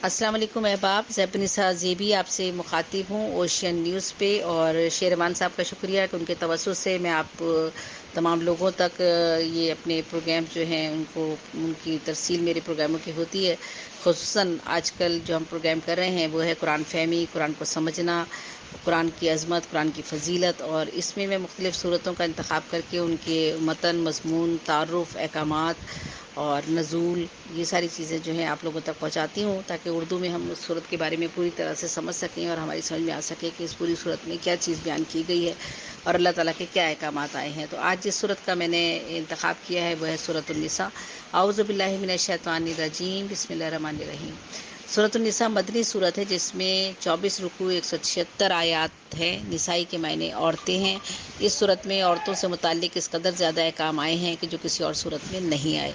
السلام علیکم احباب، زیب نساء زیبی آپ سے مخاطب ہوں اوشین نیوز پہ، اور شیروان صاحب کا شکریہ کہ ان کے توسط سے میں آپ تمام لوگوں تک یہ اپنے پروگرام جو ہیں ان کی ترسیل میرے پروگراموں کی ہوتی ہے۔ خصوصاً آج کل جو ہم پروگرام کر رہے ہیں وہ ہے قرآن فہمی، قرآن کو سمجھنا، قرآن کی عظمت، قرآن کی فضیلت، اور اس میں مختلف صورتوں کا انتخاب کر کے ان کے متن، مضمون، تعارف، احکامات اور نزول، یہ ساری چیزیں جو ہیں آپ لوگوں تک پہنچاتی ہوں تاکہ اردو میں ہم اس صورت کے بارے میں پوری طرح سے سمجھ سکیں اور ہماری سمجھ میں آ سکے کہ اس پوری صورت میں کیا چیز بیان کی گئی ہے اور اللہ تعالیٰ کے کیا احکامات آئے ہیں۔ تو آج جس صورت کا میں نے انتخاب کیا ہے وہ ہے سورۃ النساء۔ اعوذ باللہ من الشیطان الرجیم، بسم اللہ الرحمن الرحیم۔ سورۃ النساء مدنی صورت ہے جس میں 24 رکوع، 176 آیات ہیں۔ نسائی کے معنی عورتیں ہیں۔ اس صورت میں عورتوں سے متعلق اس قدر زیادہ احکام آئے ہیں کہ جو کسی اور صورت میں نہیں آئے،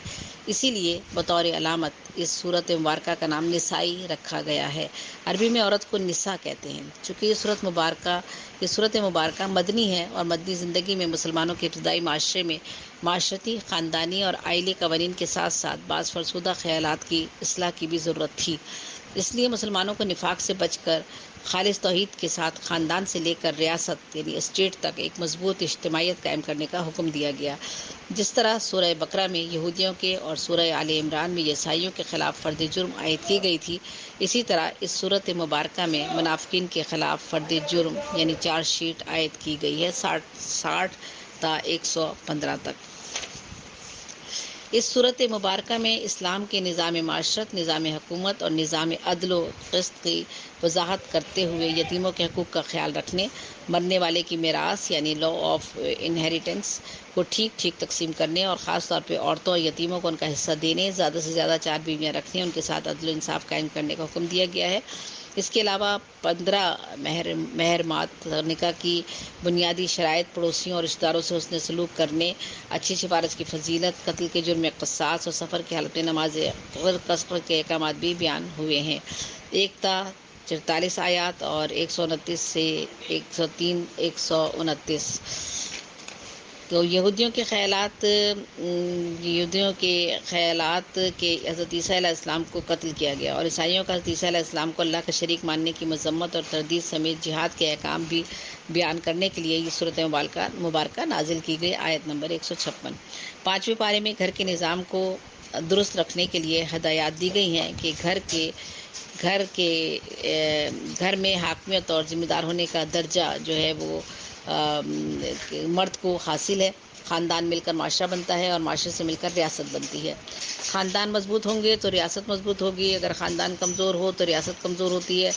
اسی لیے بطور علامت اس صورت مبارکہ کا نام نسائی رکھا گیا ہے۔ عربی میں عورت کو نساء کہتے ہیں۔ چونکہ یہ صورت مبارکہ مدنی ہے اور مدنی زندگی میں مسلمانوں کے ابتدائی معاشرے میں معاشرتی، خاندانی اور آئلی قوانین کے ساتھ ساتھ بعض فرسودہ خیالات کی اصلاح کی بھی ضرورت تھی۔ اس لیے مسلمانوں کو نفاق سے بچ کر خالص توحید کے ساتھ خاندان سے لے کر ریاست یعنی اسٹیٹ تک ایک مضبوط اجتماعیت قائم کرنے کا حکم دیا گیا۔ جس طرح سورہ بقرہ میں یہودیوں کے اور سورہ آل عمران میں عیسائیوں کے خلاف فرد جرم عائد کی گئی تھی، اسی طرح اس صورت مبارکہ میں منافقین کے خلاف فرد جرم یعنی چارج شیٹ عائد کی گئی ہے، 60 تا 115 تک۔ اس صورت مبارکہ میں اسلام کے نظام معاشرت، نظام حکومت اور نظام عدل و قسط کی وضاحت کرتے ہوئے یتیموں کے حقوق کا خیال رکھنے، مرنے والے کی میراث یعنی لا آف انہیریٹنس کو ٹھیک تقسیم کرنے اور خاص طور پہ عورتوں اور یتیموں کو ان کا حصہ دینے، زیادہ سے زیادہ 4 بیویاں رکھنے، ان کے ساتھ عدل و انصاف قائم کرنے کا حکم دیا گیا ہے۔ اس کے علاوہ 15 محرمات، نکاح کی بنیادی شرائط، پڑوسیوں اور رشتہ داروں سے حسن سلوک کرنے، اچھی سفارش کی فضیلت، قتل کے جرم قصاص اور سفر کی حالت میں نماز قصر کے احکامات بھی بیان ہوئے ہیں۔ 1 تا 44 آیات اور 129 سے 103 129۔ تو یہودیوں کے خیالات کے حضرت عیسیٰ علیہ السلام کو قتل کیا گیا، اور عیسائیوں کا حضرت عیسیٰ علیہ السلام کو اللہ کا شریک ماننے کی مذمت اور تردید سمیت جہاد کے احکام بھی بیان کرنے کے لیے یہ صورت مبارکہ نازل کی گئی۔ آیت نمبر 156۔ 5ویں پارے میں گھر کے نظام کو درست رکھنے کے لیے ہدایات دی گئی ہیں کہ گھر میں حاکمیت اور ذمہ دار ہونے کا درجہ جو ہے وہ مرد کو حاصل ہے۔ خاندان مل کر معاشرہ بنتا ہے اور معاشرے سے مل کر ریاست بنتی ہے۔ خاندان مضبوط ہوں گے تو ریاست مضبوط ہوگی، اگر خاندان کمزور ہو تو ریاست کمزور ہوتی ہے۔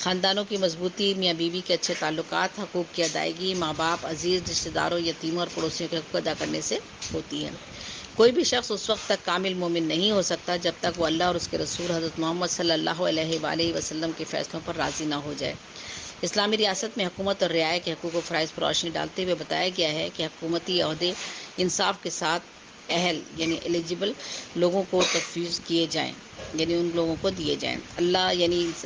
خاندانوں کی مضبوطی میاں بیوی کے اچھے تعلقات، حقوق کی ادائیگی، ماں باپ، عزیز رشتہ داروں، یتیموں اور پڑوسیوں کے حقوق ادا کرنے سے ہوتی ہے۔ کوئی بھی شخص اس وقت تک کامل مومن نہیں ہو سکتا جب تک وہ اللہ اور اس کے رسول حضرت محمد صلی اللہ علیہ وآلہ وسلم کے فیصلوں پر راضی نہ ہو جائے۔ اسلامی ریاست میں حکومت اور رعایا کے حقوق و فرائض پر روشنی ڈالتے ہوئے بتایا گیا ہے کہ حکومتی عہدے انصاف کے ساتھ اہل یعنی ایلیجبل لوگوں کو تفویض کیے جائیں، یعنی ان لوگوں کو دیے جائیں۔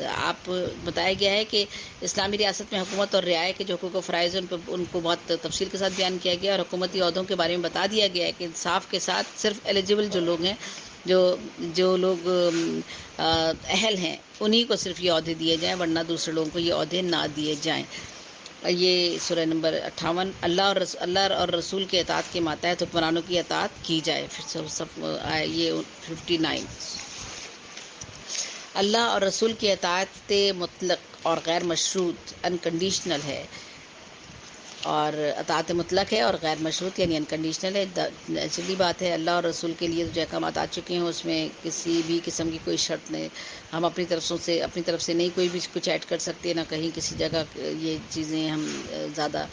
آپ بتایا گیا ہے کہ اسلامی ریاست میں حکومت اور رعایا کے جو حقوق و فرائض ہیں ان کو بہت تفصیل کے ساتھ بیان کیا گیا، اور حکومتی عہدوں کے بارے میں بتا دیا گیا ہے کہ انصاف کے ساتھ صرف ایلیجبل جو لوگ ہیں، جو لوگ اہل ہیں، انہی کو صرف یہ عہدے دیے جائیں، ورنہ دوسرے لوگوں کو یہ عہدے نہ دیے جائیں۔ یہ سورہ نمبر 58۔ اللہ اور رسول کے اطاعت کے ماتحت حکمرانوں کی اطاعت کی جائے۔ یہ 59۔ اللہ اور رسول کی اطاعت مطلق اور غیر مشروط انکنڈیشنل ہے، اور اطاعت مطلق ہے اور غیر مشروط یعنی انکنڈیشنل ہے۔ نیچرلی بات ہے، اللہ اور رسول کے لیے جو احکامات آ چکے ہیں اس میں کسی بھی قسم کی کوئی شرط نہیں، ہم اپنی طرف سے نہیں کوئی بھی کچھ ایڈ کر سکتے، نہ کہیں کسی جگہ یہ چیزیں ہم زیادہ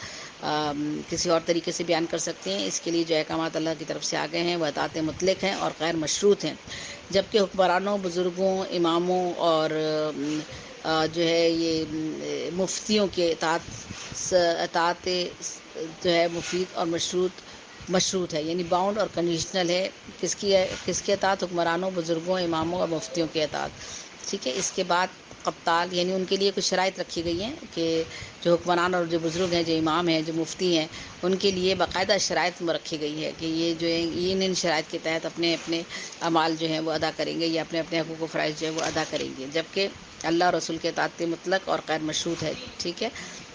کسی اور طریقے سے بیان کر سکتے ہیں۔ اس کے لیے جو احکامات اللہ کی طرف سے آ گئے ہیں وہ اطاعت مطلق ہیں اور غیر مشروط ہیں، جبکہ حکمرانوں، بزرگوں، اماموں اور جو ہے یہ مفتیوں کے اطاعت جو ہے مفید اور مشروط ہے، یعنی باؤنڈ اور کنڈیشنل ہے۔ کس کی اطاعت؟ حکمرانوں، بزرگوں، اماموں اور مفتیوں کی اطاعت۔ ٹھیک ہے. اس کے بعد قبطال، یعنی ان کے لیے کچھ شرائط رکھی گئی ہیں کہ جو حکمران اور جو بزرگ ہیں، جو امام ہیں، جو مفتی ہیں، ان کے لیے باقاعدہ شرائط رکھی گئی ہے کہ یہ جو ہے ان شرائط کے تحت اپنے اپنے اعمال جو ہیں وہ ادا کریں گے، یا اپنے اپنے حقوق و فرائض جو ہے وہ ادا کریں گے، جبکہ اللہ اور رسول کے اطاعت مطلق اور غیر مشروط ہے. ٹھیک ہے.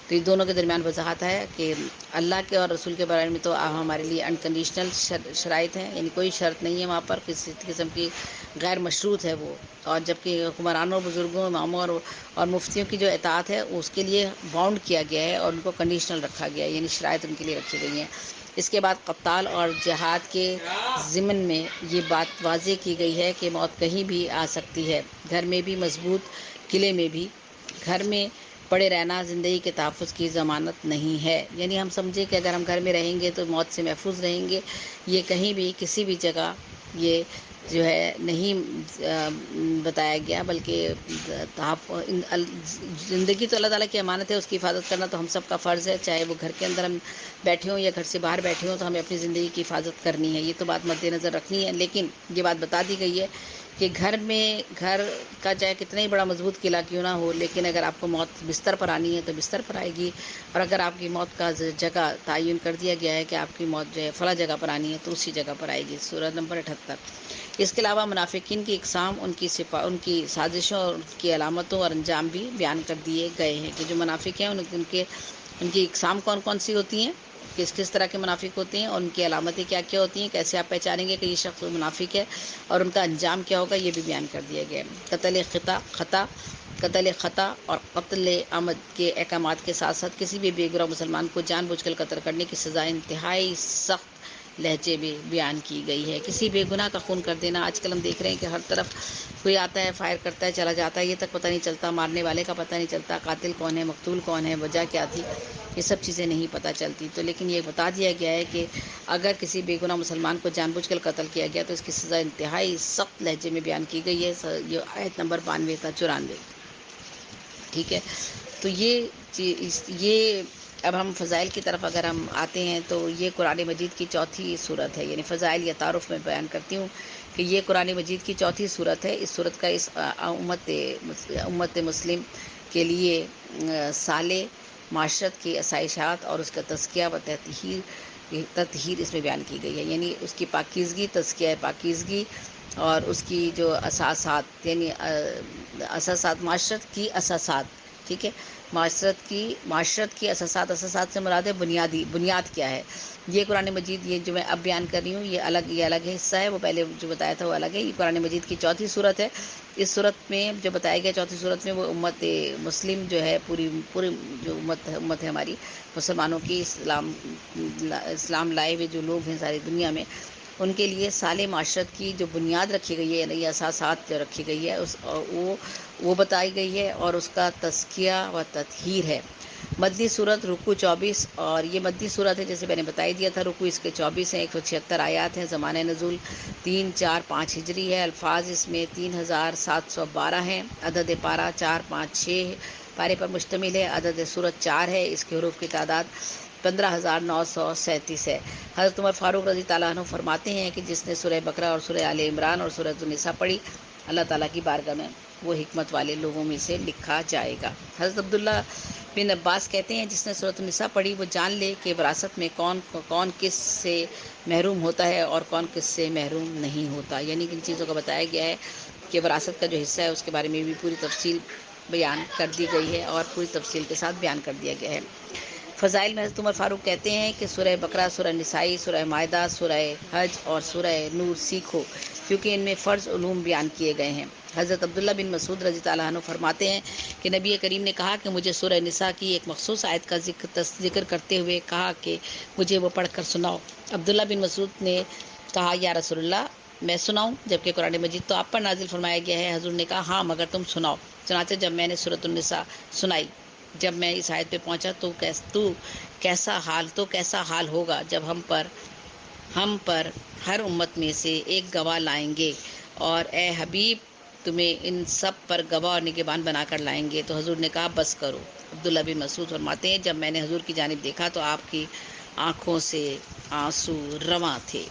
تو یہ دونوں کے درمیان وضاحت ہے کہ اللہ کے اور رسول کے بارے میں تو ہمارے لیے انکنڈیشنل شرائط ہیں، یعنی کوئی شرط نہیں ہے وہاں پر، کسی قسم کی غیر مشروط ہے وہ. اور جبکہ حکمرانوں، بزرگوں، اماموں اور مفتیوں کی جو اطاعت ہے اس کے لیے باؤنڈ کیا گیا ہے اور ان کو کنڈیشنل رکھا گیا ہے، یعنی شرائط ان کے لیے رکھی گئی ہیں. اس کے بعد قتال اور جہاد کے ضمن میں یہ بات واضح کی گئی ہے کہ موت کہیں بھی آ سکتی ہے، گھر میں بھی مضبوط، قلعے میں بھی. گھر میں پڑے رہنا زندگی کے تحفظ کی ضمانت نہیں ہے. یعنی ہم سمجھیں کہ اگر ہم گھر میں رہیں گے تو موت سے محفوظ رہیں گے. یہ کہیں بھی کسی بھی جگہ یہ جو ہے نہیں بتایا گیا، بلکہ زندگی تو اللہ تعالیٰ کی امانت ہے، اس کی حفاظت کرنا تو ہم سب کا فرض ہے، چاہے وہ گھر کے اندر ہم بیٹھے ہوں یا گھر سے باہر بیٹھے ہوں، تو ہمیں اپنی زندگی کی حفاظت کرنی ہے. یہ تو بات مد نظر رکھنی ہے. لیکن یہ بات بتا دی گئی ہے کہ گھر کا چاہے کتنا ہی بڑا مضبوط قلعہ کیوں نہ ہو، لیکن اگر آپ کو موت بستر پر آنی ہے تو بستر پر آئے گی. اور اگر آپ کی موت کا جگہ تعین کر دیا گیا ہے کہ آپ کی موت جو ہے فلاں جگہ پر آنی ہے تو اسی جگہ پر آئے گی. سورۃ نمبر 78. اس کے علاوہ منافقین کی اقسام، ان کی سازشوں اور ان کی علامتوں اور انجام بھی بیان کر دیے گئے ہیں کہ جو منافق ہیں ان کی اقسام کون کون سی ہوتی ہیں، کس طرح کے منافق ہوتے ہیں، اور ان کی علامتیں کیا کیا ہوتی ہیں، کیسے آپ پہچانیں گے کہ یہ شخص منافق ہے، اور ان کا انجام کیا ہوگا، یہ بھی بیان کر دیا گیا ہے. قتل خطا اور قتل عمد کے احکامات کے ساتھ ساتھ کسی بھی بے گناہ مسلمان کو جان بوجھ کر قتل کرنے کی سزا انتہائی سخت لہجے میں بیان کی گئی ہے. کسی بے گناہ کا خون کر دینا، آج کل ہم دیکھ رہے ہیں کہ ہر طرف کوئی آتا ہے، فائر کرتا ہے، چلا جاتا ہے، یہ تک پتہ نہیں چلتا، مارنے والے کا پتہ نہیں چلتا، قاتل کون ہے، مقتول کون ہے، وجہ کیا تھی، یہ سب چیزیں نہیں پتہ چلتی. تو لیکن یہ بتا دیا گیا ہے کہ اگر کسی بے گناہ مسلمان کو جان بوجھ کر قتل کیا گیا تو اس کی سزا انتہائی سخت لہجے میں بیان کی گئی ہے. یہ آیت نمبر 92 تا 94. ٹھیک ہے. تو یہ اب ہم فضائل کی طرف اگر ہم آتے ہیں تو یہ قرآن مجید کی چوتھی صورت ہے، یعنی فضائل یا تعارف میں بیان کرتی ہوں کہ یہ قرآن مجید کی چوتھی صورت ہے. اس صورت کا اس امت مسلم کے لیے صالح معاشرت کی آسائشات اور اس کا تزکیہ و تطہیر اس میں بیان کی گئی ہے. یعنی اس کی پاکیزگی، تزکیہ پاکیزگی، اور اس کی جو اساسات، یعنی اساسات، معاشرت کی اساسات. ٹھیک ہے. معاشرت کی اساسات سے مراد ہے بنیاد کیا ہے. یہ قرآن مجید، یہ جو میں اب بیان کر رہی ہوں، یہ الگ حصہ ہے. وہ پہلے جو بتایا تھا وہ الگ ہے. یہ قرآن مجید کی چوتھی صورت ہے. اس صورت میں جو بتایا گیا چوتھی صورت میں، وہ امت مسلم جو ہے، پوری جو امت ہے ہماری مسلمانوں کی، اسلام لائے ہوئے جو لوگ ہیں ساری دنیا میں، ان کے لیے صالح معاشرت کی جو بنیاد رکھی گئی ہے، نئی اساسات جو رکھی گئی ہے، وہ بتائی گئی ہے، اور اس کا تزکیہ و تطہیر ہے. مدنی صورت، رکوع 24، اور یہ مدنی صورت ہے جیسے میں نے بتا ہی دیا تھا. رکوع اس کے 24 ہیں، 176 آیات ہیں. زمانہ نزول 3، 4، 5 ہجری ہے. الفاظ اس میں 3712 ہیں. عدد پارہ 4، 5، 6 پارے پر مشتمل ہے. عدد صورت 4 ہے. اس کے حروف کی تعداد 15,937 ہے. حضرت عمر فاروق رضی اللہ عنہ فرماتے ہیں کہ جس نے سورہ بقرہ اور سورہ آل عمران اور سورہ النساء پڑھی، اللہ تعالیٰ کی بارگاہ میں وہ حکمت والے لوگوں میں سے لکھا جائے گا. حضرت عبداللہ بن عباس کہتے ہیں جس نے سورۃ النساء پڑھی وہ جان لے کہ وراثت میں کون کس سے محروم ہوتا ہے اور کون کس سے محروم نہیں ہوتا. یعنی کن چیزوں کا بتایا گیا ہے کہ وراثت کا جو حصہ ہے اس کے بارے میں بھی پوری تفصیل بیان کر دی گئی ہے، اور پوری تفصیل کے ساتھ بیان کر دیا گیا ہے. فضائل میں حضرت عمر فاروق کہتے ہیں کہ سورہ بقرہ، سورہ نسائی، سورہ مائدہ، سورہ حج اور سورہ نور سیکھو، کیونکہ ان میں فرض علوم بیان کیے گئے ہیں. حضرت عبداللہ بن مسعود رضی اللہ عنہ فرماتے ہیں کہ نبی کریم نے کہا کہ مجھے سورہ نساء کی ایک مخصوص آیت کا ذکر کرتے ہوئے کہا کہ مجھے وہ پڑھ کر سناؤ. عبداللہ بن مسعود نے کہا یا رسول اللہ، میں سناؤں، جبکہ قرآن مجید تو آپ پر نازل فرمایا گیا ہے. حضور نے کہا ہاں، مگر تم سناؤ. چنانچہ جب میں نے سورۃ النساء سنائی، جب میں اس آیت پہ پہنچا تو کیسا حال ہوگا جب ہم پر ہر امت میں سے ایک گواہ لائیں گے، اور اے حبیب تمہیں ان سب پر گواہ اور نگہبان بنا کر لائیں گے. تو حضور نے کہا بس کرو. عبداللہ بن مسعود فرماتے ہیں جب میں نے حضور کی جانب دیکھا تو آپ کی آنکھوں سے آنسو رواں تھے.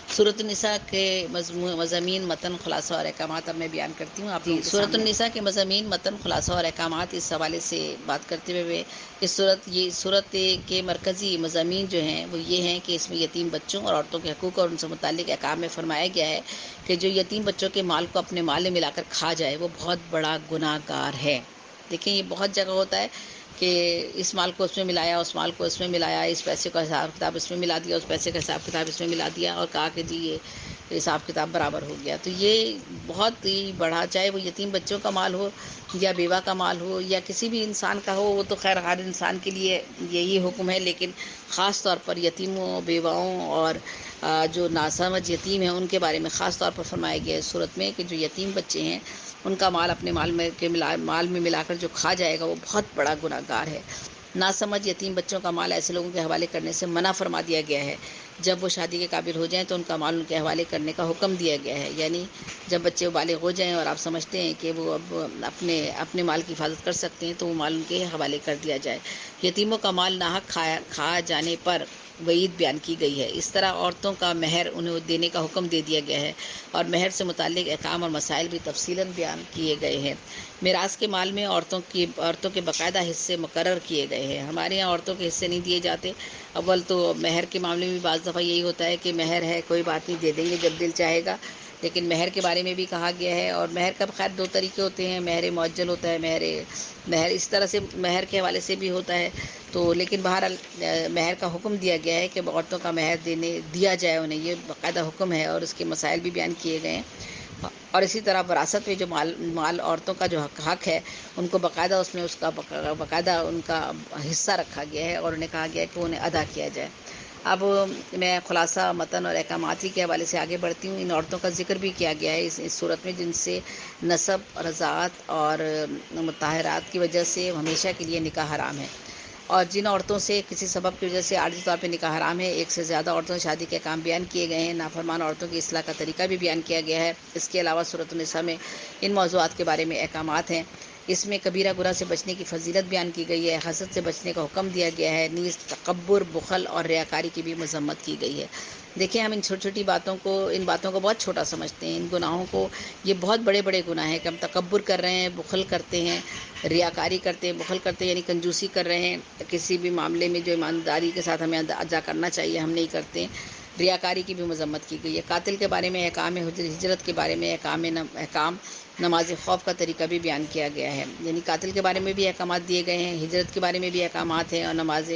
سورۃ النساء کے مضامین، متن، خلاصہ اور احکامات اب میں بیان کرتی ہوں آپ لوگوں کے سامنے۔ سورۃ النساء کے مضامین، متن، خلاصہ اور احکامات، اس حوالے سے بات کرتے ہوئے اس صورت کے مرکزی مضامین جو ہیں وہ یہ ہیں کہ اس میں یتیم بچوں اور عورتوں کے حقوق اور ان سے متعلق احکام میں فرمایا گیا ہے کہ جو یتیم بچوں کے مال کو اپنے مال میں ملا کر کھا جائے وہ بہت بڑا گناہ گار ہے۔ دیکھیں، یہ بہت جگہ ہوتا ہے کہ اس مال کو اس میں ملایا، اس مال کو اس میں ملایا، اس پیسے کا حساب کتاب اس میں ملا دیا، اس پیسے کا حساب کتاب اس میں ملا دیا اور کہا کہ جی یہ حساب کتاب برابر ہو گیا۔ تو یہ بہت ہی بڑا، چاہے وہ یتیم بچوں کا مال ہو یا بیوہ کا مال ہو یا کسی بھی انسان کا ہو، وہ تو خیر ہر انسان کے لیے یہی حکم ہے، لیکن خاص طور پر یتیموں، بیواؤں اور جو ناسمجھ یتیم ہیں ان کے بارے میں خاص طور پر فرمایا گیا ہے اس صورت میں کہ جو یتیم بچے ہیں ان کا مال اپنے مال میں ملا کر جو کھا جائے گا وہ بہت بڑا گناہ گار ہے۔ ناسمجھ یتیم بچوں کا مال ایسے لوگوں کے حوالے کرنے سے منع فرما دیا گیا ہے۔ جب وہ شادی کے قابل ہو جائیں تو ان کا مال ان کے حوالے کرنے کا حکم دیا گیا ہے، یعنی جب بچے بالغ ہو جائیں اور آپ سمجھتے ہیں کہ وہ اب اپنے مال کی حفاظت کر سکتے ہیں تو وہ مال ان کے حوالے کر دیا جائے۔ یتیموں کا مال ناحق کھا جانے پر وعید بیان کی گئی ہے۔ اس طرح عورتوں کا مہر انہیں دینے کا حکم دے دیا گیا ہے اور مہر سے متعلق احکام اور مسائل بھی تفصیلاً بیان کیے گئے ہیں۔ میراث کے مال میں عورتوں کے باقاعدہ حصے مقرر کیے گئے ہیں۔ ہمارے یہاں عورتوں کے حصے نہیں دیے جاتے۔ اول تو مہر کے معاملے میں بھی بعض دفعہ یہی ہوتا ہے کہ مہر ہے، کوئی بات نہیں، دے دیں گے جب دل چاہے گا، لیکن مہر کے بارے میں بھی کہا گیا ہے۔ اور مہر کا خیر دو طریقے ہوتے ہیں، مہر معجل ہوتا ہے، مہر اس طرح سے مہر کے حوالے سے بھی ہوتا ہے، تو لیکن بہرحال مہر کا حکم دیا گیا ہے کہ عورتوں کا مہر دیا جائے انہیں، یہ باقاعدہ حکم ہے اور اس کے مسائل بھی بیان کیے گئے ہیں۔ اور اسی طرح وراثت میں جو مال عورتوں کا جو حق ہے ان کو باقاعدہ اس میں اس کا باقاعدہ ان کا حصہ رکھا گیا ہے اور انہیں کہا گیا ہے کہ انہیں ادا کیا جائے۔ اب میں خلاصہ، متن اور احکامات کے حوالے سے آگے بڑھتی ہوں۔ ان عورتوں کا ذکر بھی کیا گیا ہے اس صورت میں جن سے نسب، رضاعت اور مطہرات کی وجہ سے ہمیشہ کے لیے نکاح حرام ہے، اور جن عورتوں سے کسی سبب کی وجہ سے عارضی طور پہ نکاح حرام ہے، ایک سے زیادہ عورتوں سے شادی کے احکام بیان کیے گئے ہیں۔ نافرمان عورتوں کی اصلاح کا طریقہ بھی بیان کیا گیا ہے۔ اس کے علاوہ سورۃ النساء میں ان موضوعات کے بارے میں احکامات ہیں۔ اس میں کبیرہ گناہ سے بچنے کی فضیلت بیان کی گئی ہے، حسد سے بچنے کا حکم دیا گیا ہے، نیز تکبر، بخل اور ریاکاری کی بھی مذمت کی گئی ہے۔ دیکھیں، ہم ان چھوٹی چھوٹی باتوں کو بہت چھوٹا سمجھتے ہیں، ان گناہوں کو، یہ بہت بڑے بڑے گناہ ہیں کہ ہم تکبر کر رہے ہیں، بخل کرتے ہیں، ریاکاری کرتے ہیں۔ بخل کرتے ہیں یعنی کنجوسی کر رہے ہیں، کسی بھی معاملے میں جو ایمانداری کے ساتھ ہمیں ادا کرنا چاہیے ہم نہیں کرتے۔ ریاکاری کی بھی مذمت کی گئی ہے۔ قاتل کے بارے میں احکام ہجرت کے بارے میں احکام نماز خوف کا طریقہ بھی بیان کیا گیا ہے، یعنی قاتل کے بارے میں بھی احکامات دیے گئے ہیں، ہجرت کے بارے میں بھی احکامات ہیں اور نماز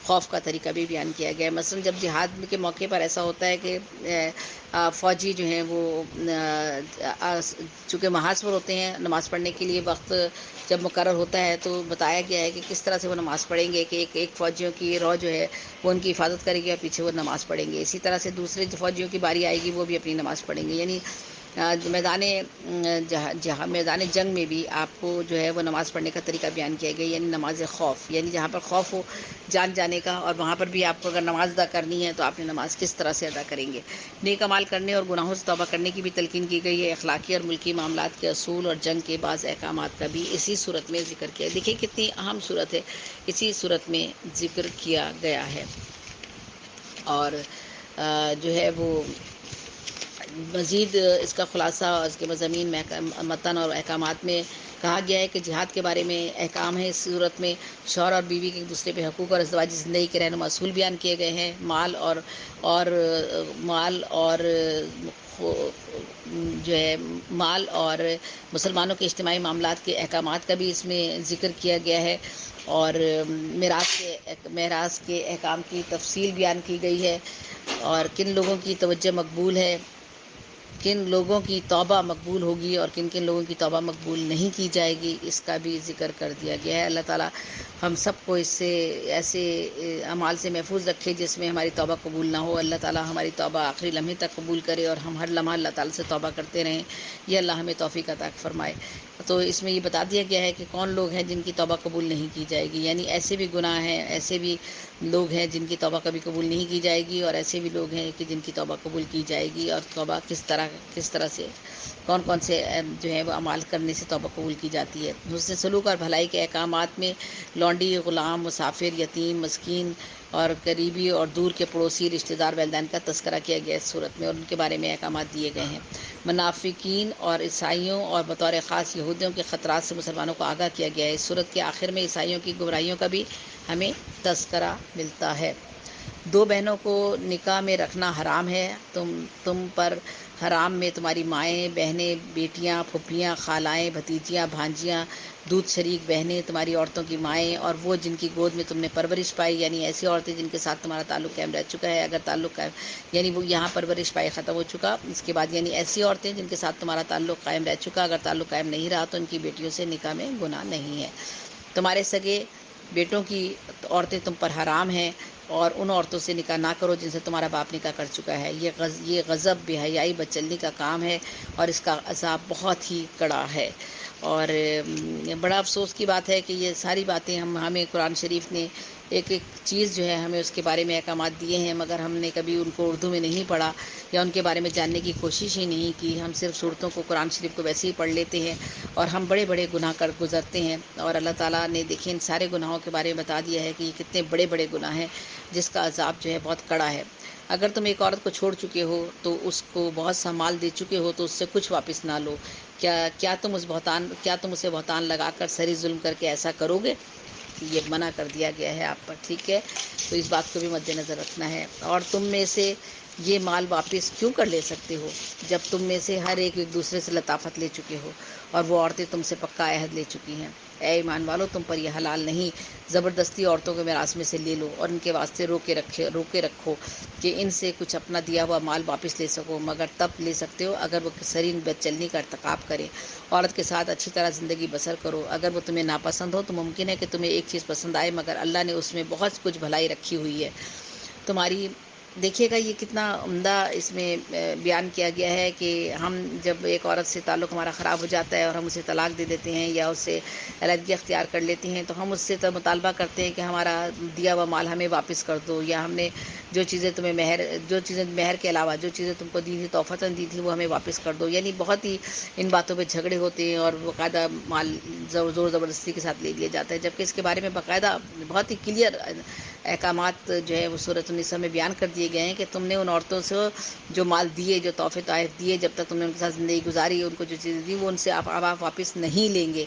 خوف کا طریقہ بھی بیان کیا گیا ہے۔ مثلا جب جہاد کے موقع پر ایسا ہوتا ہے کہ فوجی جو ہیں وہ چونکہ محاذ پر ہوتے ہیں، نماز پڑھنے کے لیے وقت جب مقرر ہوتا ہے تو بتایا گیا ہے کہ کس طرح سے وہ نماز پڑھیں گے، کہ ایک فوجیوں کی رو جو ہے وہ ان کی حفاظت کرے گی اور پیچھے وہ نماز پڑھیں گے، اسی طرح سے دوسرے فوجیوں کی باری آئے گی وہ بھی اپنی نماز پڑھیں گے، یعنی میدان جنگ میں بھی آپ کو جو ہے وہ نماز پڑھنے کا طریقہ بیان کیا گیا، یعنی نماز خوف، یعنی جہاں پر خوف ہو جان جانے کا، اور وہاں پر بھی آپ کو اگر نماز ادا کرنی ہے تو آپ نے نماز کس طرح سے ادا کریں گے۔ نیک اعمال کرنے اور گناہوں سے توبہ کرنے کی بھی تلقین کی گئی ہے۔ اخلاقی اور ملکی معاملات کے اصول اور جنگ کے بعض احکامات کا بھی اسی صورت میں ذکر کیا۔ دیکھیں کتنی اہم صورت ہے، اسی صورت میں ذکر کیا گیا ہے۔ اور جو ہے وہ مزید اس کا خلاصہ اس کے مضامین میں متن اور احکامات میں کہا گیا ہے کہ جہاد کے بارے میں احکام ہے۔ اس صورت میں شوہر اور بیوی کے ایک دوسرے پہ حقوق اور ازدواجی زندگی کے رہنما اصول بیان کیے گئے ہیں۔ مال اور مسلمانوں کے اجتماعی معاملات کے احکامات کا بھی اس میں ذکر کیا گیا ہے، اور میراث کے احکام کی تفصیل بیان کی گئی ہے، اور کن لوگوں کی توجہ مقبول ہے، کن لوگوں کی توبہ مقبول ہوگی اور کن لوگوں کی توبہ مقبول نہیں کی جائے گی، اس کا بھی ذکر کر دیا گیا ہے۔ اللہ تعالیٰ ہم سب کو اس سے ایسے اعمال سے محفوظ رکھے جس میں ہماری توبہ قبول نہ ہو۔ اللہ تعالیٰ ہماری توبہ آخری لمحے تک قبول کرے اور ہم ہر لمحہ اللہ تعالیٰ سے توبہ کرتے رہیں، یہ اللہ ہمیں توفیق عطا فرمائے۔ تو اس میں یہ بتا دیا گیا ہے کہ کون لوگ ہیں جن کی توبہ قبول نہیں کی جائے گی، یعنی ایسے بھی گناہ ہیں، ایسے بھی لوگ ہیں جن کی توبہ کبھی قبول نہیں کی جائے گی، اور ایسے بھی لوگ ہیں کہ جن کی توبہ قبول کی جائے گی، اور توبہ کس طرح سے کون کون سے جو ہے وہ اعمال کرنے سے توبہ قبول کی جاتی ہے۔ حسن سلوک اور بھلائی کے احکامات میں لونڈی، غلام، مسافر، یتیم، مسکین اور قریبی اور دور کے پڑوسی رشتہ دار والدین کا تذکرہ کیا گیا ہے اس صورت میں، اور ان کے بارے میں احکامات دیے گئے ہیں۔ منافقین اور عیسائیوں اور بطور خاص یہودیوں کے خطرات سے مسلمانوں کو آگاہ کیا گیا ہے۔ اس صورت کے آخر میں عیسائیوں کی گمراہیوں کا بھی ہمیں تذکرہ ملتا ہے۔ دو بہنوں کو نکاح میں رکھنا حرام ہے، تم پر حرام میں تمہاری مائیں، بہنیں، بیٹیاں، پھوپھیاں، خالائیں، بھتیجیاں، بھانجیاں، دودھ شریک بہنیں، تمہاری عورتوں کی مائیں، اور وہ جن کی گود میں تم نے پرورش پائی، یعنی ایسی عورتیں جن کے ساتھ تمہارا تعلق قائم رہ چکا ہے، اگر تعلق قائم یعنی وہ یہاں پرورش پائی ختم ہو چکا، اس کے بعد یعنی ایسی عورتیں جن کے ساتھ تمہارا تعلق قائم رہ چکا، اگر تعلق قائم نہیں رہا تو ان کی بیٹیوں سے نکاح میں گناہ نہیں ہے۔ تمہارے سگے بیٹوں کی عورتیں تم پر حرام ہیں، اور ان عورتوں سے نکاح نہ کرو جن سے تمہارا باپ نکاح کر چکا ہے۔ یہ غضب، بے حیائی، بدچلنی کا کام ہے، اور اس کا عذاب بہت ہی کڑا ہے۔ اور بڑا افسوس کی بات ہے کہ یہ ساری باتیں ہمیں قرآن شریف نے ایک ایک چیز جو ہے ہمیں اس کے بارے میں احکامات دیے ہیں، مگر ہم نے کبھی ان کو اردو میں نہیں پڑھا یا ان کے بارے میں جاننے کی کوشش ہی نہیں کی۔ ہم صرف صورتوں کو، قرآن شریف کو ویسے ہی پڑھ لیتے ہیں، اور ہم بڑے بڑے گناہ کر گزرتے ہیں، اور اللہ تعالیٰ نے دیکھیں ان سارے گناہوں کے بارے میں بتا دیا ہے کہ یہ کتنے بڑے بڑے گناہ ہیں جس کا عذاب جو ہے بہت کڑا ہے۔ اگر تم ایک عورت کو چھوڑ چکے ہو تو اس کو بہت سا مال دے چکے ہو تو اس سے کچھ واپس نہ لو۔ کیا تم اسے بہتان لگا کر سری ظلم کر کے ایسا کرو گے؟ یہ منع کر دیا گیا ہے آپ پر، ٹھیک ہے؟ تو اس بات کو بھی مد نظر رکھنا ہے۔ اور تم میں سے یہ مال واپس کیوں کر لے سکتے ہو جب تم میں سے ہر ایک دوسرے سے لطافت لے چکے ہو، اور وہ عورتیں تم سے پکا عہد لے چکی ہیں؟ اے ایمان والو، تم پر یہ حلال نہیں زبردستی عورتوں کو میراث میں سے لے لو، اور ان کے واسطے روکے رکھو کہ ان سے کچھ اپنا دیا ہوا مال واپس لے سکو، مگر تب لے سکتے ہو اگر وہ سرین بد چلنی کا ارتکاب کرے۔ عورت کے ساتھ اچھی طرح زندگی بسر کرو، اگر وہ تمہیں ناپسند ہو تو ممکن ہے کہ تمہیں ایک چیز پسند آئے، مگر اللہ نے اس میں بہت کچھ بھلائی رکھی ہوئی ہے تمہاری۔ دیکھیے گا یہ کتنا عمدہ اس میں بیان کیا گیا ہے کہ ہم جب ایک عورت سے تعلق ہمارا خراب ہو جاتا ہے اور ہم اسے طلاق دے دیتے ہیں یا اسے علیحدگی اختیار کر لیتے ہیں، تو ہم اس سے مطالبہ کرتے ہیں کہ ہمارا دیا ہوا مال ہمیں واپس کر دو، یا ہم نے جو چیزیں مہر کے علاوہ جو چیزیں تم کو دی تھی، تحفتاً دی تھی، وہ ہمیں واپس کر دو۔ یعنی بہت ہی ان باتوں پہ جھگڑے ہوتے ہیں، اور باقاعدہ مال زور زبردستی کے ساتھ لے لیا جاتا ہے، جبکہ اس کے بارے میں باقاعدہ بہت ہی کلیئر احکامات جو ہے وہ سورۃ النساء میں بیان کر دیے گئے ہیں کہ تم نے ان عورتوں سے جو مال دیے، جو تحفے تحائف دیے، جب تک تم نے ان کے ساتھ زندگی گزاری، ان کو جو چیزیں دی وہ ان سے آپ واپس نہیں لیں گے،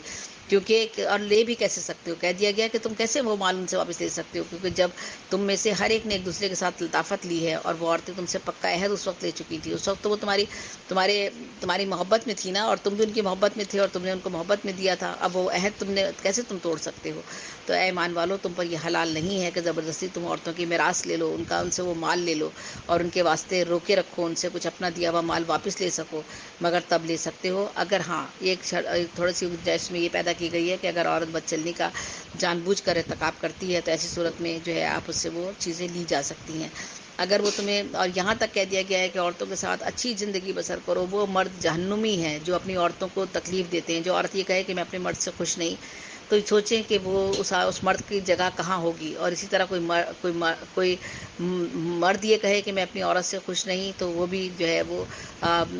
کیونکہ اور لے بھی کیسے سکتے ہو؟ کہہ دیا گیا کہ تم کیسے وہ مال ان سے واپس لے سکتے ہو، کیونکہ جب تم میں سے ہر ایک نے ایک دوسرے کے ساتھ لطافت لی ہے، اور وہ عورتیں تم سے پکا عہد اس وقت لے چکی تھی، اس وقت تو وہ تمہاری محبت میں تھی نا، اور تم بھی ان کی محبت میں تھے، اور تم نے ان کو محبت میں دیا تھا، اب وہ عہد کیسے تم توڑ سکتے ہو؟ تو اے ایمان والو، تم پر یہ حلال نہیں ہے کہ زبردستی تم عورتوں کی میراث لے لو، ان سے وہ مال لے لو، اور ان کے واسطے روکے رکھو، ان سے کچھ اپنا دیا ہوا مال واپس لے سکو، مگر تب لے سکتے ہو اگر ہاں ایک تھوڑی سی گنجائش میں یہ پیدا کی گئی ہے کہ اگر عورت بد چلنی کا جان بوجھ کر ارتکاب کرتی ہے تو ایسی صورت میں جو ہے آپ اس سے وہ چیزیں لی جا سکتی ہیں۔ اگر وہ تمہیں، اور یہاں تک کہہ دیا گیا ہے کہ عورتوں کے ساتھ اچھی زندگی بسر کرو، وہ مرد جہنمی ہیں جو اپنی عورتوں کو تکلیف دیتے ہیں۔ جو عورت یہ کہے کہ میں اپنے مرد سے خوش نہیں، تو سوچیں کہ وہ اس مرد کی جگہ کہاں ہوگی، اور اسی طرح کوئی مرد یہ کہے کہ میں اپنی عورت سے خوش نہیں، تو وہ بھی جو ہے وہ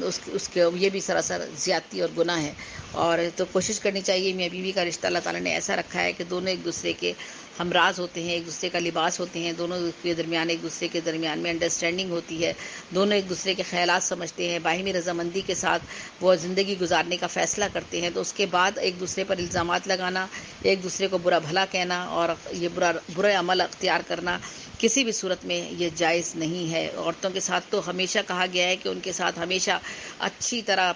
اس کے یہ بھی سراسر زیادتی اور گناہ ہے۔ اور تو کوشش کرنی چاہیے میاں بیوی کا رشتہ اللہ تعالیٰ نے ایسا رکھا ہے کہ دونوں ایک دوسرے کے ہمراز ہوتے ہیں، ایک دوسرے کا لباس ہوتے ہیں، دونوں کے درمیان ایک دوسرے کے درمیان میں انڈرسٹینڈنگ ہوتی ہے، دونوں ایک دوسرے کے خیالات سمجھتے ہیں، باہمی رضامندی کے ساتھ وہ زندگی گزارنے کا فیصلہ کرتے ہیں۔ تو اس کے بعد ایک دوسرے پر الزامات لگانا، ایک دوسرے کو برا بھلا کہنا، اور یہ برا عمل اختیار کرنا کسی بھی صورت میں یہ جائز نہیں ہے۔ عورتوں کے ساتھ تو ہمیشہ کہا گیا ہے کہ ان کے ساتھ ہمیشہ اچھی طرح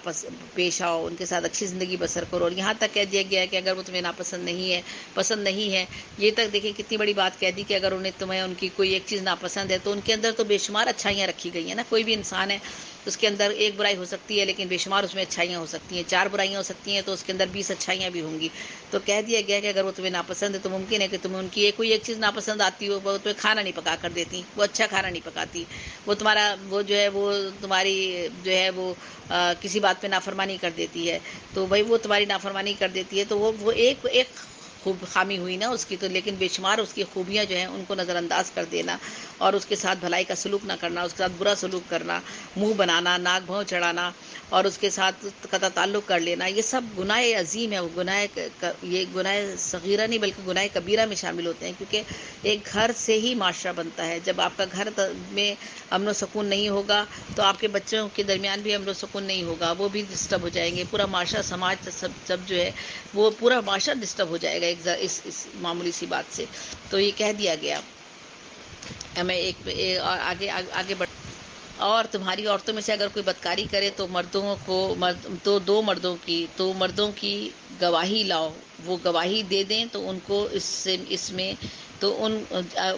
پیش آؤ، ان کے ساتھ اچھی زندگی بسر کرو، اور یہاں تک کہہ دیا گیا ہے کہ اگر وہ تمہیں ناپسند نہیں ہے، یہ تک دیکھیں کتنی بڑی بات کہہ دی کہ اگر تمہیں ان کی کوئی ایک چیز ناپسند ہے تو ان کے اندر تو بے شمار اچھائیاں رکھی گئی ہیں نا۔ کوئی بھی انسان ہے اس کے اندر ایک برائی ہو سکتی ہے لیکن بے شمار اس میں اچھائیاں ہو سکتی ہیں، 4 برائیاں ہو سکتی ہیں تو اس کے اندر 20 اچھائیاں بھی ہوں گی۔ تو کہہ دیا گیا کہ اگر وہ تمہیں ناپسند ہے تو ممکن ہے کہ تمہیں ان کی کوئی ایک چیز ناپسند آتی ہو، وہ تمہیں کھانا نہیں پکا کر دیتی، وہ اچھا کھانا نہیں پکاتی، وہ تمہارا وہ جو ہے وہ تمہاری جو ہے وہ کسی بات پہ نافرمانی کر دیتی ہے، تو بھائی وہ تمہاری نافرمانی کر دیتی ہے تو وہ ایک خوب خامی ہوئی نا اس کی، تو لیکن بے شمار اس کی خوبیاں جو ہیں ان کو نظر انداز کر دینا اور اس کے ساتھ بھلائی کا سلوک نہ کرنا، اس کے ساتھ برا سلوک کرنا، منہ بنانا، ناک بھوں چڑھانا اور اس کے ساتھ قطع تعلق کر لینا، یہ سب گناہ عظیم ہے، یہ گناہ صغیرہ نہیں بلکہ گناہ کبیرہ میں شامل ہوتے ہیں، کیونکہ ایک گھر سے ہی معاشرہ بنتا ہے۔ جب آپ کا گھر میں امن و سکون نہیں ہوگا تو آپ کے بچوں کے درمیان بھی امن و سکون نہیں ہوگا، وہ بھی ڈسٹرب ہو جائیں گے، پورا معاشرہ سماج سب جو ہے وہ پورا معاشرہ ڈسٹرب ہو جائے گا اس معمولی سی بات سے۔ تو یہ کہہ دیا گیا، میں آگے بڑھ، اور تمہاری عورتوں میں سے اگر کوئی بدکاری کرے تو دو مردوں کی گواہی لاؤ، وہ گواہی دے دیں تو ان کو اس میں تو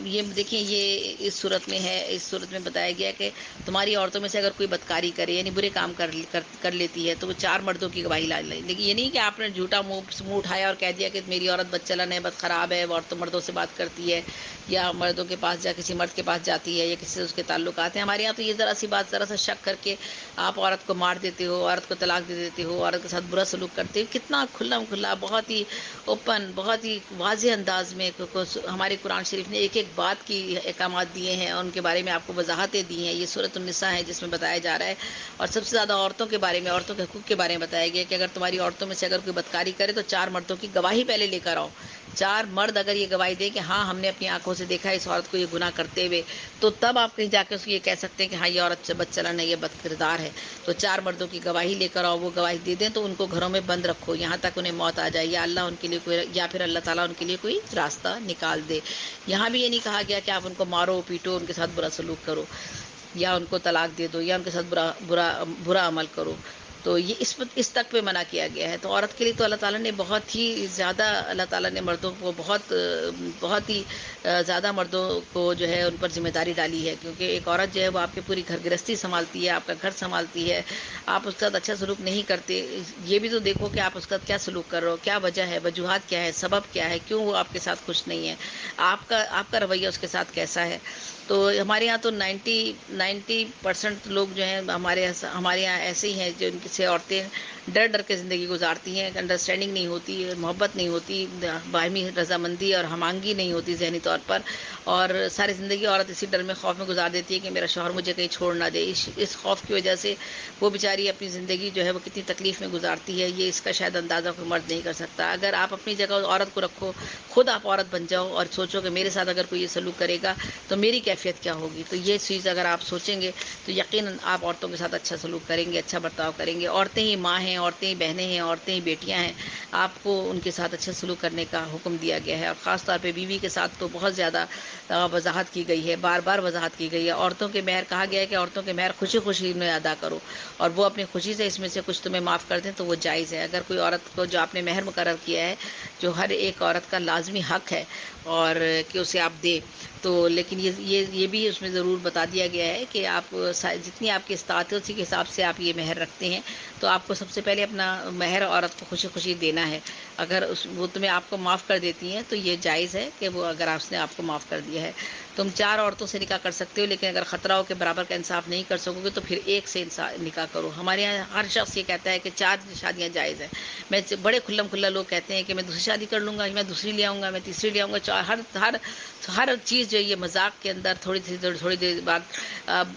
یہ دیکھیں یہ اس صورت میں ہے، اس صورت میں بتایا گیا کہ تمہاری عورتوں میں سے اگر کوئی بدکاری کرے یعنی برے کام کر لیتی ہے تو وہ 4 مردوں کی گواہی لا لے، لیکن یہ نہیں کہ آپ نے جھوٹا منہ اٹھایا اور کہہ دیا کہ میری عورت بد چلن ہے، بد خراب ہے، وہ مردوں سے بات کرتی ہے یا مردوں کے پاس کسی مرد کے پاس جاتی ہے یا کسی سے اس کے تعلقات ہیں۔ ہمارے یہاں تو یہ ذرا سا شک کر کے آپ عورت کو مار دیتے ہو، عورت کو طلاق دے دیتے ہو، عورت کے ساتھ برا سلوک کرتے ہو، کتنا کھلا بہت ہی اوپن، بہت ہی واضح انداز میں ہمارے قرآن شریف نے ایک بات کی احکامات دیے ہیں اور ان کے بارے میں آپ کو وضاحتیں دی ہیں۔ یہ سورۃ النساء ہے جس میں بتایا جا رہا ہے، اور سب سے زیادہ عورتوں کے بارے میں، عورتوں کے حقوق کے بارے میں بتایا گیا کہ اگر تمہاری عورتوں میں سے اگر کوئی بدکاری کرے تو 4 مردوں کی گواہی پہلے لے کر آؤ۔ 4 مرد اگر یہ گواہی دیں کہ ہاں ہم نے اپنی آنکھوں سے دیکھا ہے اس عورت کو یہ گناہ کرتے ہوئے، تو تب آپ کہیں جا کے اس کو یہ کہہ سکتے ہیں کہ ہاں یہ عورت بد چلن ہے، یہ بد کردار ہے۔ تو 4 مردوں کی گواہی لے کر آؤ، وہ گواہی دے دیں تو ان کو گھروں میں بند رکھو یہاں تک انہیں موت آ جائے، یا پھر اللہ تعالیٰ ان کے لیے کوئی راستہ نکال دے۔ یہاں بھی یہ نہیں کہا گیا کہ آپ ان کو مارو پیٹو، ان کے ساتھ برا سلوک کرو یا ان کو طلاق دے دو یا ان کے ساتھ برا عمل کرو، تو یہ اس تک پہ منع کیا گیا ہے۔ تو عورت کے لیے تو اللہ تعالیٰ نے بہت ہی زیادہ، اللہ تعالیٰ نے مردوں کو بہت ہی زیادہ مردوں کو جو ہے ان پر ذمہ داری ڈالی ہے، کیونکہ ایک عورت جو ہے وہ آپ کی پوری گھر گرہستی سنبھالتی ہے، آپ کا گھر سنبھالتی ہے، آپ اس کا اچھا سلوک نہیں کرتے، یہ بھی تو دیکھو کہ آپ اس کا کیا سلوک کر رہے ہو، کیا وجہ ہے، وجوہات کیا ہے، سبب کیا ہے، کیوں وہ آپ کے ساتھ خوش نہیں ہے، آپ کا رویہ اس کے ساتھ کیسا ہے۔ تو ہمارے یہاں تو 90% لوگ جو ہیں ہمارے یہاں ایسے ہی ہیں جن سے عورتیں ڈر کے زندگی گزارتی ہیں، انڈرسٹینڈنگ نہیں ہوتی، محبت نہیں ہوتی، باہمی رضامندی اور ہم آہنگی نہیں ہوتی ذہنی طور پر، اور ساری زندگی عورت اسی ڈر میں خوف میں گزار دیتی ہے کہ میرا شوہر مجھے کہیں چھوڑ نہ دے۔ اس خوف کی وجہ سے وہ بیچاری اپنی زندگی جو ہے وہ کتنی تکلیف میں گزارتی ہے، یہ اس کا شاید اندازہ کوئی مرد نہیں کر سکتا۔ اگر آپ اپنی جگہ عورت کو رکھو، خود آپ عورت بن جاؤ اور سوچو کہ میرے ساتھ اگر کوئی یہ سلوک کرے گا تو میری کیفیت کیا ہوگی، تو یہ چیز اگر آپ سوچیں گے تو یقیناً آپ عورتوں کے ساتھ اچھا سلوک کریں گے، اچھا برتاؤ کریں گے۔ عورتیں ہی ماں ہیں، عورتیں ہی بہنیں ہیں، عورتیں ہی بیٹیاں ہیں، آپ کو ان کے ساتھ اچھا سلوک کرنے کا حکم دیا گیا ہے، اور خاص طور پہ بیوی کے ساتھ تو بہت زیادہ وضاحت کی گئی ہے، بار بار وضاحت کی گئی ہے۔ عورتوں کے مہر کہا گیا ہے کہ عورتوں کے مہر خوشی خوشی میں ادا کرو، اور وہ اپنی خوشی سے اس میں سے کچھ تمہیں معاف کر دیں تو وہ جائز ہے۔ اگر کوئی عورت کو جو آپ نے مہر مقرر کیا ہے، جو ہر ایک عورت کا لازمی حق ہے اور کہ اسے آپ دیں، تو لیکن یہ بھی اس میں ضرور بتا دیا گیا ہے کہ آپ جتنی آپ کی استطاعت ہے اسی کے حساب سے آپ یہ مہر رکھتے ہیں، تو آپ کو سب سے پہلے اپنا مہر عورت کو خوشی خوشی دینا ہے۔ اگر وہ تمہیں آپ کو معاف کر دیتی ہیں تو یہ جائز ہے کہ وہ اگر اس نے آپ کو معاف کر دیا ہے۔ تم 4 عورتوں سے نکاح کر سکتے ہو، لیکن اگر خطرہ ہو کہ برابر کا انصاف نہیں کر سکو گے تو پھر ایک سے نکاح کرو۔ ہمارے یہاں ہر شخص یہ کہتا ہے کہ 4 شادیاں جائز ہیں، بڑے کھلا لوگ کہتے ہیں کہ میں دوسری شادی کر لوں گا، میں دوسری لے آؤں گا، میں تیسری لے آؤں گا، ہر چیز جو یہ مذاق کے اندر تھوڑی دیر بعد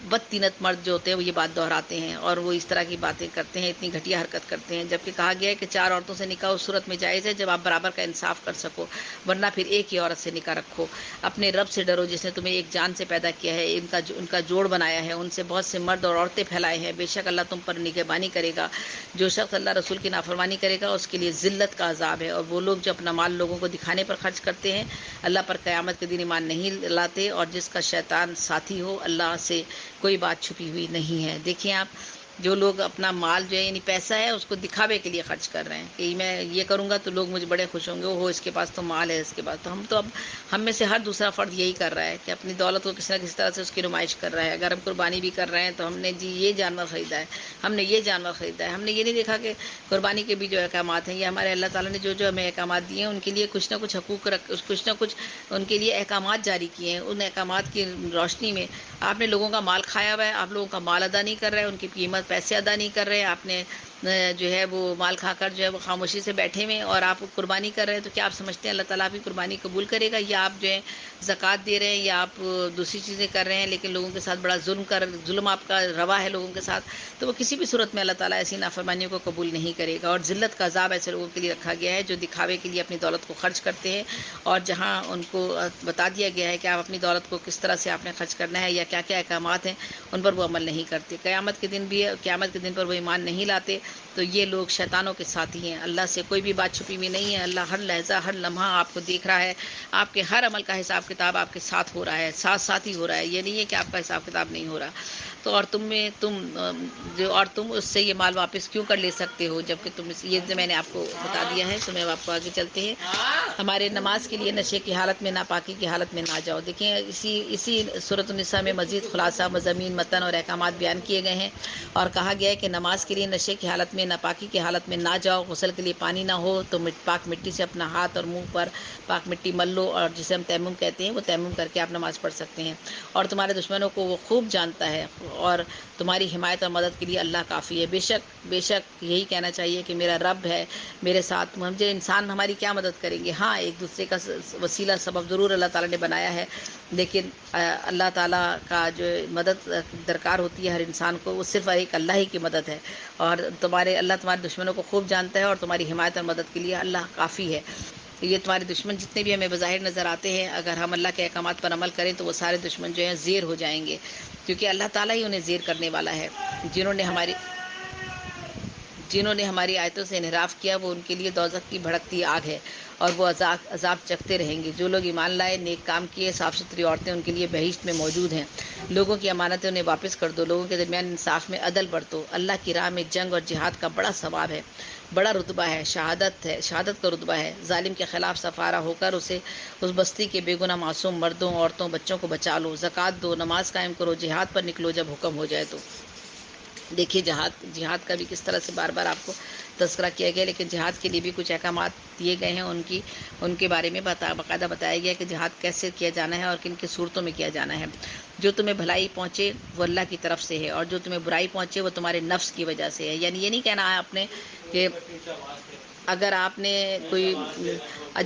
بدطینت مرد جو ہوتے ہیں وہ یہ بات دہراتے ہیں اور وہ اس طرح کی باتیں کرتے ہیں، اتنی گھٹیا حرکت کرتے ہیں، جبکہ کہا گیا ہے کہ 4 عورتوں سے نکاح اس صورت میں جائز ہے جب آپ برابر کا انصاف کر سکو، ورنہ پھر ایک ہی عورت سے نکاح رکھو۔ اپنے رب سے ڈرو جس نے تمہیں ایک جان سے پیدا کیا ہے، ان کا جوڑ بنایا ہے، ان سے بہت سے مرد اور عورتیں پھیلائے ہیں، بے شک اللہ تم پر نگہبانی کرے گا۔ جو شخص اللہ رسول کی نافرمانی کرے گا اس کے لیے ذلت کا عذاب ہے، اور وہ لوگ جو اپنا مال لوگوں کو دکھانے پر خرچ کرتے ہیں، اللہ پر قیامت کے دن ایمان نہیں لاتے، اور جس کا شیطان ساتھی ہو، اللہ سے کوئی بات چھپی ہوئی نہیں ہے۔ دیکھیں آپ جو لوگ اپنا مال جو ہے یعنی پیسہ ہے اس کو دکھاوے کے لیے خرچ کر رہے ہیں کہ میں یہ کروں گا تو لوگ مجھے بڑے خوش ہوں گے، وہ اس کے پاس تو مال ہے، اس کے پاس تو اب ہم میں سے ہر دوسرا فرد یہی کر رہا ہے کہ اپنی دولت کو کسی نہ کسی طرح سے اس کی نمائش کر رہا ہے۔ اگر ہم قربانی بھی کر رہے ہیں تو ہم نے جی یہ جانور خریدا ہے، ہم نے یہ جانور خریدا ہے، ہم نے یہ نہیں دیکھا کہ قربانی کے بھی جو احکامات ہیں، یہ ہمارے اللہ تعالیٰ نے جو ہمیں احکامات دیے ہیں ان کے لیے کچھ نہ کچھ حقوق کچھ نہ کچھ ان کے لیے احکامات جاری کیے ہیں۔ ان احکامات کی روشنی میں آپ نے لوگوں کا مال کھایا ہوا ہے، آپ لوگوں کا مال ادا نہیں کر رہے ہیں، ان کی قیمت پیسے ادا نہیں کر رہے ہیں، آپ نے جو ہے وہ مال کھا کر جو ہے وہ خاموشی سے بیٹھے ہوئے اور آپ قربانی کر رہے ہیں، تو کیا آپ سمجھتے ہیں اللہ تعالیٰ آپ کی قربانی قبول کرے گا؟ یا آپ جو ہے زکوٰۃ دے رہے ہیں یا آپ دوسری چیزیں کر رہے ہیں لیکن لوگوں کے ساتھ بڑا ظلم آپ کا روا ہے لوگوں کے ساتھ، تو وہ کسی بھی صورت میں اللہ تعالیٰ ایسی نافرمانیوں کو قبول نہیں کرے گا۔ اور ذلت کا عذاب ایسے لوگوں کے لیے رکھا گیا ہے جو دکھاوے کے لیے اپنی دولت کو خرچ کرتے ہیں، اور جہاں ان کو بتا دیا گیا ہے کہ آپ اپنی دولت کو کس طرح سے آپ نے خرچ کرنا ہے یا کیا کیا احکامات ہیں ان پر وہ عمل نہیں کرتے۔ قیامت کے دن پر وہ ایمان نہیں لاتے، تو یہ لوگ شیطانوں کے ساتھی ہیں۔ اللہ سے کوئی بھی بات چھپی ہوئی نہیں ہے، اللہ ہر لحظہ ہر لمحہ آپ کو دیکھ رہا ہے، آپ کے ہر عمل کا حساب کتاب آپ کے ساتھ ہو رہا ہے، ساتھ ہی ہو رہا ہے، یہ نہیں ہے کہ آپ کا حساب کتاب نہیں ہو رہا۔ تو اور تم اس سے یہ مال واپس کیوں کر لے سکتے ہو جبکہ یہ میں نے آپ کو بتا دیا ہے۔ تو میں آپ کو آگے چلتے ہیں، ہمارے نماز کے لیے نشے کی حالت میں، ناپاکی کی حالت میں نہ جاؤ۔ دیکھیں اسی سورۃ النساء میں مزید خلاصہ مضامین، متن اور احکامات بیان کیے گئے ہیں، اور کہا گیا ہے کہ نماز کے لیے نشے کی حالت میں، ناپاکی کی حالت میں نہ جاؤ۔ غسل کے لیے پانی نہ ہو تو پاک مٹی سے اپنا ہاتھ اور منہ پر پاک مٹی مل لو، اور جسے ہم تیمم کہتے ہیں وہ تیمم کر کے آپ نماز پڑھ سکتے ہیں۔ اور تمہارے دشمنوں کو وہ خوب جانتا ہے، اور تمہاری حمایت اور مدد کے لیے اللہ کافی ہے۔ بے شک یہی کہنا چاہیے کہ میرا رب ہے میرے ساتھ، مجھے انسان ہماری کیا مدد کریں گے؟ ہاں ایک دوسرے کا وسیلہ سبب ضرور اللہ تعالیٰ نے بنایا ہے، لیکن اللہ تعالیٰ کا جو مدد درکار ہوتی ہے ہر انسان کو، وہ صرف ایک اللہ ہی کی مدد ہے۔ اور اللہ تمہارے دشمنوں کو خوب جانتا ہے، اور تمہاری حمایت اور مدد کے لیے اللہ کافی ہے۔ یہ تمہارے دشمن جتنے بھی ہمیں بظاہر نظر آتے ہیں، اگر ہم اللہ کے احکامات پر عمل کریں تو وہ سارے دشمن جو ہیں زیر ہو جائیں گے، کیونکہ اللہ تعالیٰ ہی انہیں زیر کرنے والا ہے۔ جنہوں نے ہماری آیتوں سے انحراف کیا، وہ ان کے لیے دوزخ کی بھڑکتی آگ ہے، اور وہ عذاب چکھتے رہیں گے۔ جو لوگ ایمان لائے، نیک کام کیے، صاف ستھری عورتیں ان کے لیے بہشت میں موجود ہیں۔ لوگوں کی امانتیں انہیں واپس کر دو، لوگوں کے درمیان انصاف میں عدل برتو۔ اللہ کی راہ میں جنگ اور جہاد کا بڑا ثواب ہے، بڑا رتبہ ہے، شہادت کا رتبہ ہے۔ ظالم کے خلاف سفارہ ہو کر اس بستی کے بے گناہ معصوم مردوں، عورتوں، بچوں کو بچا لو، زکوٰۃ دو، نماز قائم کرو، جہاد پر نکلو جب حکم ہو جائے تو۔ دیکھیے جہاد کا بھی کس طرح سے بار بار آپ کو تذکرہ کیا گیا، لیکن جہاد کے لیے بھی کچھ احکامات دیے گئے ہیں، ان کے بارے میں باقاعدہ بتایا گیا کہ جہاد کیسے کیا جانا ہے اور کن کن صورتوں میں کیا جانا ہے۔ جو تمہیں بھلائی پہنچے وہ اللہ کی طرف سے ہے، اور جو تمہیں برائی پہنچے وہ تمہارے نفس کی وجہ سے ہے۔ یعنی یہ نہیں کہنا ہے آپ نے کہ اگر آپ نے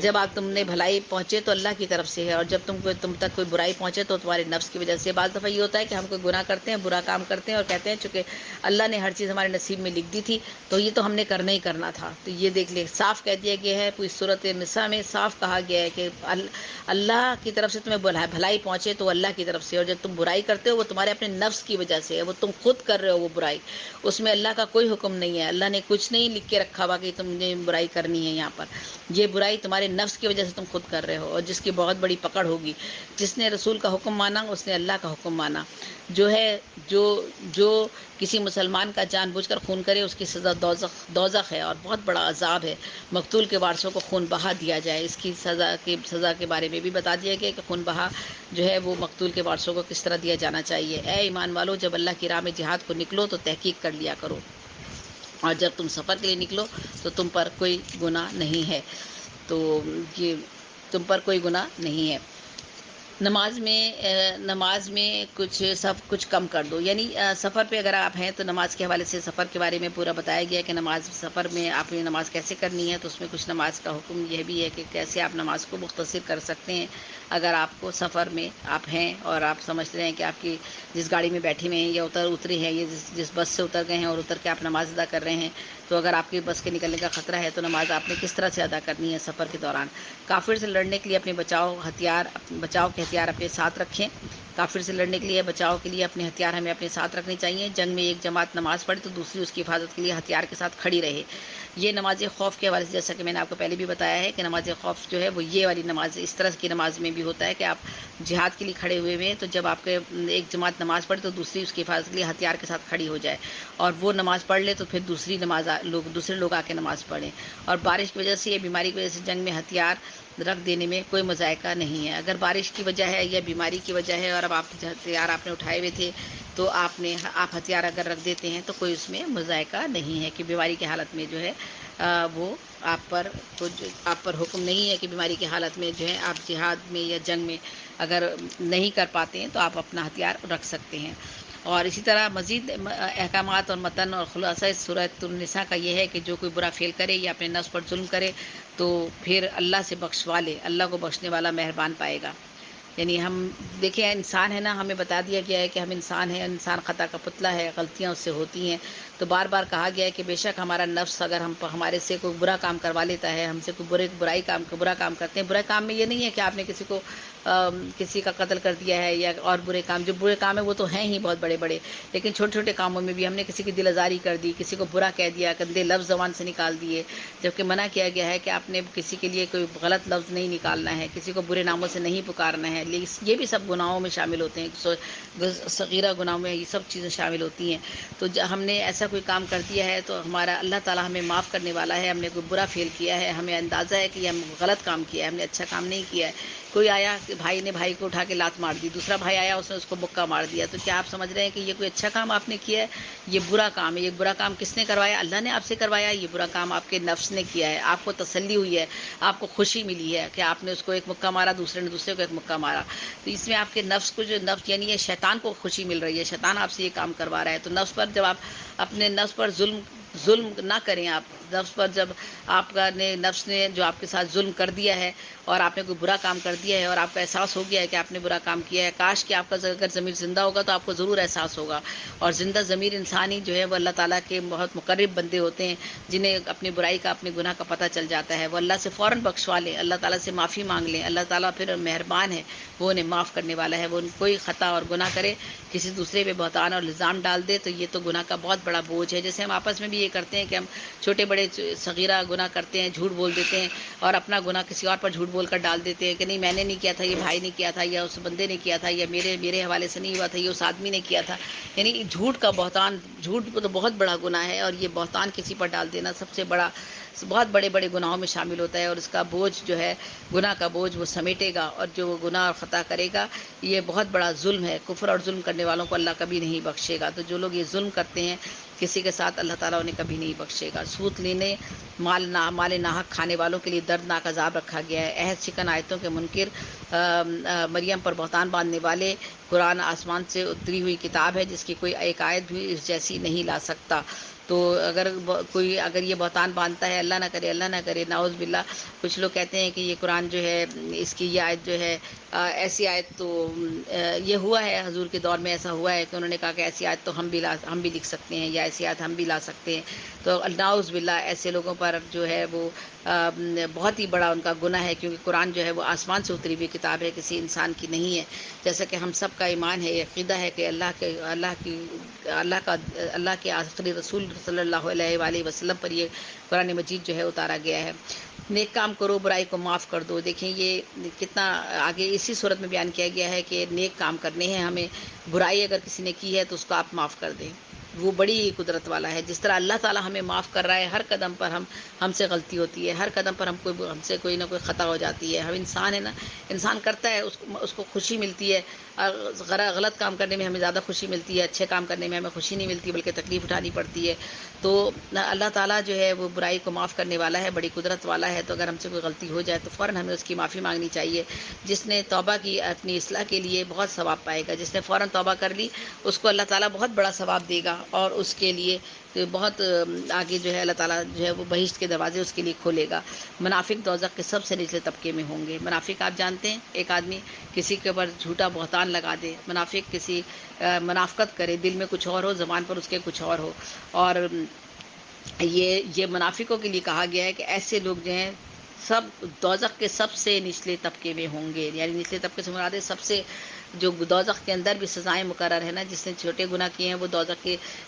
جب تم نے بھلائی پہنچے تو اللہ کی طرف سے ہے، اور جب تم تک کوئی برائی پہنچے تو تمہارے نفس کی وجہ سے۔ بعض دفعہ یہ ہوتا ہے کہ ہم کوئی گناہ کرتے ہیں، برا کام کرتے ہیں، اور کہتے ہیں چونکہ اللہ نے ہر چیز ہمارے نصیب میں لکھ دی تھی تو یہ تو ہم نے کرنا ہی کرنا تھا۔ تو یہ دیکھ لیں، صاف کہہ دیا گیا ہے، پوری سورۃ النساء میں صاف کہا گیا ہے کہ اللہ کی طرف سے تمہیں بھلائی پہنچے تو اللہ کی طرف سے، اور جب تم برائی کرتے ہو وہ تمہارے اپنے نفس کی وجہ سے ہے، وہ تم خود کر رہے ہو وہ برائی، اس میں اللہ کا کوئی حکم نہیں ہے، اللہ نے کچھ نہیں لکھ کے رکھا ہوا کہ تم نے برائی کرنی ہے۔ یہاں پر یہ برائی تمہارے نفس کی وجہ سے تم خود کر رہے ہو، اور جس کی بہت بڑی پکڑ ہوگی۔ جس نے رسول کا حکم مانا اس نے اللہ کا حکم مانا۔ جو کسی مسلمان کا جان بوجھ کر خون کرے اس کی سزا دوزخ ہے، اور بہت بڑا عذاب ہے۔ مقتول کے وارثوں کو خون بہا دیا جائے، اس کی سزا کے بارے میں بھی بتا دیا گیا کہ خون بہا جو ہے وہ مقتول کے وارثوں کو کس طرح دیا جانا چاہیے۔ اے ایمان والو، جب اللہ کی راہ میں جہاد کو نکلو تو تحقیق کر لیا کرو، اور جب تم سفر کے لیے نکلو تو تم پر کوئی گناہ نہیں ہے، تم پر کوئی گناہ نہیں ہے۔ نماز میں سب کچھ کم کر دو، یعنی سفر پہ اگر آپ ہیں تو نماز کے حوالے سے سفر کے بارے میں پورا بتایا گیا کہ سفر میں آپ نے نماز کیسے کرنی ہے۔ تو اس میں کچھ نماز کا حکم یہ بھی ہے کہ کیسے آپ نماز کو مختصر کر سکتے ہیں۔ اگر آپ کو سفر میں آپ ہیں اور آپ سمجھ رہے ہیں کہ آپ کی جس گاڑی میں بیٹھے ہوئے ہیں یا اترے ہیں، یا جس بس سے اتر گئے ہیں اور اتر کے آپ نماز ادا کر رہے ہیں، تو اگر آپ کی بس کے نکلنے کا خطرہ ہے تو نماز آپ نے کس طرح سے ادا کرنی ہے سفر کے دوران۔ کافر سے لڑنے کے لیے اپنے بچاؤ کے ہتھیار اپنے ساتھ رکھیں، کافر سے لڑنے کے لیے بچاؤ کے لیے اپنے ہتھیار ہمیں اپنے ساتھ رکھنے چاہیے. جنگ میں ایک جماعت نماز پڑھے تو دوسری اس کی حفاظت کے لیے ہتھیار کے ساتھ کھڑی رہے. یہ نماز خوف کے حوالے سے جیسا کہ میں نے آپ کو پہلے بھی بتایا ہے کہ نماز خوف جو ہے وہ یہ والی نماز اس طرح کی نماز میں بھی ہوتا ہے کہ آپ جہاد کے لیے کھڑے ہوئے ہیں تو جب آپ کے ایک جماعت نماز پڑھے تو دوسری اس کی حفاظت کے لیے ہتھیار کے ساتھ کھڑی ہو جائے اور وہ نماز پڑھ لے تو پھر دوسرے لوگ آ کے نماز پڑھیں. اور بارش کی وجہ سے یا بیماری کی وجہ سے جنگ میں ہتھیار رکھ دینے میں کوئی مذائقہ نہیں ہے. اگر بارش کی وجہ ہے یا بیماری کی وجہ ہے اور اب ہتھیار آپ نے اٹھائے ہوئے تھے تو آپ ہتھیار اگر رکھ دیتے ہیں تو کوئی اس میں مذائقہ نہیں ہے کہ بیماری کی حالت میں جو ہے وہ آپ پر حکم نہیں ہے کہ بیماری کی حالت میں جو ہے آپ جہاد میں یا جنگ میں اگر نہیں کر پاتے ہیں تو آپ اپنا ہتھیار رکھ سکتے ہیں. اور اسی طرح مزید احکامات اور متن اور خلاصہ سورۃ النساء کا یہ ہے کہ جو کوئی برا فعل کرے یا اپنے نفس پر ظلم کرے تو پھر اللہ سے بخشوا لے. اللہ کو بخشنے والا مہربان پائے گا. یعنی ہم دیکھیں انسان ہے نا, ہمیں بتا دیا گیا ہے کہ ہم انسان ہیں, انسان خطا کا پتلا ہے, غلطیاں اس سے ہوتی ہیں. تو بار بار کہا گیا ہے کہ بے شک ہمارا نفس اگر ہمارے سے کوئی برا کام کروا لیتا ہے, ہم سے کوئی برا کام کرتے ہیں. برا کام میں یہ نہیں ہے کہ آپ نے کسی کا قتل کر دیا ہے یا اور برے کام, جو برے کام ہیں وہ تو ہیں ہی بہت بڑے بڑے, لیکن چھوٹے چھوٹے کاموں میں بھی ہم نے کسی کی دل آزاری کر دی, کسی کو برا کہہ دیا, گندے لفظ زبان سے نکال دیے, جبکہ منع کیا گیا ہے کہ آپ نے کسی کے لیے کوئی غلط لفظ نہیں نکالنا ہے, کسی کو برے ناموں سے نہیں پکارنا ہے. لیکن یہ بھی سب گناہوں میں شامل ہوتے ہیں, صغیرہ گناہوں میں یہ سب چیزیں شامل ہوتی ہیں. تو ہم نے ایسا کوئی کام کر دیا ہے تو ہمارا اللہ تعالیٰ ہمیں معاف کرنے والا ہے. ہم نے کوئی برا فعل کیا ہے, ہمیں اندازہ ہے کہ ہم غلط کام کیا ہے, ہم نے اچھا کام نہیں کیا ہے. کوئی آیا کہ بھائی نے بھائی کو اٹھا کے لات مار دی, دوسرا بھائی آیا اس نے اس کو مکہ مار دیا, تو کیا آپ سمجھ رہے ہیں کہ یہ کوئی اچھا کام آپ نے کیا ہے؟ یہ برا کام ہے. یہ برا کام کس نے کروایا؟ اللہ نے آپ سے کروایا. یہ برا کام آپ کے نفس نے کیا ہے. آپ کو تسلی ہوئی ہے, آپ کو خوشی ملی ہے کہ آپ نے اس کو ایک مکہ مارا, دوسرے نے دوسرے کو ایک مکہ مارا. تو اس میں آپ کے نفس کو یعنی یہ شیطان کو خوشی مل رہی ہے, شیطان آپ سے یہ کام کروا رہا ہے. تو نفس پر جب آپ اپنے نفس پر ظلم نہ کریں. آپ نفس پر جب آپ کا نفس نے جو آپ کے ساتھ ظلم کر دیا ہے اور آپ نے کوئی برا کام کر دیا ہے اور آپ کا احساس ہو گیا ہے کہ آپ نے برا کام کیا ہے, کاش کہ آپ کا اگر ضمیر زندہ ہوگا تو آپ کو ضرور احساس ہوگا. اور زندہ ضمیر انسانی جو ہے وہ اللہ تعالیٰ کے بہت مقرب بندے ہوتے ہیں, جنہیں اپنی برائی کا اپنے گناہ کا پتہ چل جاتا ہے. وہ اللہ سے فوراً بخشوا لیں, اللہ تعالیٰ سے معافی مانگ لیں. اللہ تعالیٰ پھر مہربان ہے, وہ انہیں معاف کرنے والا ہے. وہ کوئی خطا اور گناہ کرے, کسی دوسرے پہ بہتان اور الزام ڈال دے تو یہ تو گناہ کا بہت بڑا بوجھ ہے. جیسے ہم آپس میں بھی یہ کرتے ہیں کہ ہم چھوٹے بڑے صغیرہ گناہ کرتے ہیں, جھوٹ بول دیتے ہیں اور اپنا گناہ کسی اور پر جھوٹ بول کر ڈال دیتے ہیں کہ نہیں میں نے نہیں کیا تھا, یہ بھائی نے کیا تھا, یا اس بندے نے کیا تھا, یا میرے حوالے سے نہیں ہوا تھا, یہ اس آدمی نے کیا تھا. یعنی جھوٹ کا بہتان, جھوٹ تو بہت بڑا گناہ ہے, اور یہ بہتان کسی پر ڈال دینا سب سے بڑا, بہت بڑے بڑے گناہوں میں شامل ہوتا ہے. اور اس کا بوجھ جو ہے, گناہ کا بوجھ وہ سمیٹے گا, اور جو وہ گناہ اور خطا کرے گا یہ بہت بڑا ظلم ہے. کفر اور ظلم کرنے والوں کو اللہ کبھی نہیں بخشے گا. تو جو لوگ یہ ظلم کرتے ہیں کسی کے ساتھ, اللہ تعالیٰ انہیں کبھی نہیں بخشے گا. سود لینے, مال ناحق کھانے والوں کے لیے دردناک عذاب رکھا گیا ہے. عہد شکن آیتوں کے منکر, مریم پر بہتان باندھنے والے. قرآن آسمان سے اتری ہوئی کتاب ہے جس کی کوئی ایک آیت بھی اس جیسی نہیں لا سکتا. تو اگر یہ بہتان باندھتا ہے, اللہ نہ کرے نعوذ باللہ, کچھ لوگ کہتے ہیں کہ یہ قرآن جو ہے اس کی یہ آیت جو ہے ایسی آیت تو یہ ہوا ہے حضور کے دور میں, ایسا ہوا ہے کہ انہوں نے کہا کہ ایسی آیت تو ہم بھی لکھ سکتے ہیں, یا ایسی آیت ہم بھی لا سکتے ہیں. تو نعوذ باللہ ایسے لوگوں پر جو ہے وہ بہت ہی بڑا ان کا گناہ ہے, کیونکہ قرآن جو ہے وہ آسمان سے اتری ہوئی کتاب ہے, کسی انسان کی نہیں ہے. جیسا کہ ہم سب کا ایمان ہے, عقیدہ ہے کہ اللہ کے آخری رسول صلی اللہ علیہ وآلہ وسلم پر یہ قرآن مجید جو ہے اتارا گیا ہے. نیک کام کرو, برائی کو معاف کر دو. دیکھیں یہ کتنا آگے اسی صورت میں بیان کیا گیا ہے کہ نیک کام کرنے ہیں ہمیں, برائی اگر کسی نے کی ہے تو اس کو آپ معاف کر دیں. وہ بڑی قدرت والا ہے. جس طرح اللہ تعالیٰ ہمیں معاف کر رہا ہے, ہر قدم پر ہم سے غلطی ہوتی ہے, ہر قدم پر ہم سے کوئی نہ کوئی خطا ہو جاتی ہے. ہم انسان ہے نا, انسان کرتا ہے, اس کو خوشی ملتی ہے. غلط کام کرنے میں ہمیں زیادہ خوشی ملتی ہے, اچھے کام کرنے میں ہمیں خوشی نہیں ملتی بلکہ تکلیف اٹھانی پڑتی ہے. تو اللہ تعالیٰ جو ہے وہ برائی کو معاف کرنے والا ہے, بڑی قدرت والا ہے. تو اگر ہم سے کوئی غلطی ہو جائے تو فوراً ہمیں اس کی معافی مانگنی چاہیے. جس نے توبہ کی اپنی اصلاح کے لیے بہت ثواب پائے گا. جس نے فوراً توبہ کر لی اس کو اللہ تعالیٰ بہت بڑا ثواب دے گا, اور اس کے لیے بہت آگے جو ہے اللہ تعالیٰ جو ہے وہ بہشت کے دروازے اس کے لیے کھولے گا. منافق دوزخ کے سب سے نچلے طبقے میں ہوں گے. منافق آپ جانتے ہیں, ایک آدمی کسی کے اوپر جھوٹا بہتان لگا دے, منافق کسی منافقت کرے, دل میں کچھ اور ہو, زبان پر اس کے کچھ اور ہو. اور یہ منافقوں کے لیے کہا گیا ہے کہ ایسے لوگ جو ہیں سب دوزخ کے سب سے نچلے طبقے میں ہوں گے. یعنی نچلے طبقے سے مراد ہے سب سے جو دوزخ کے اندر بھی سزائیں مقرر ہے نا، جس نے چھوٹے گناہ کیے ہیں وہ دوزخ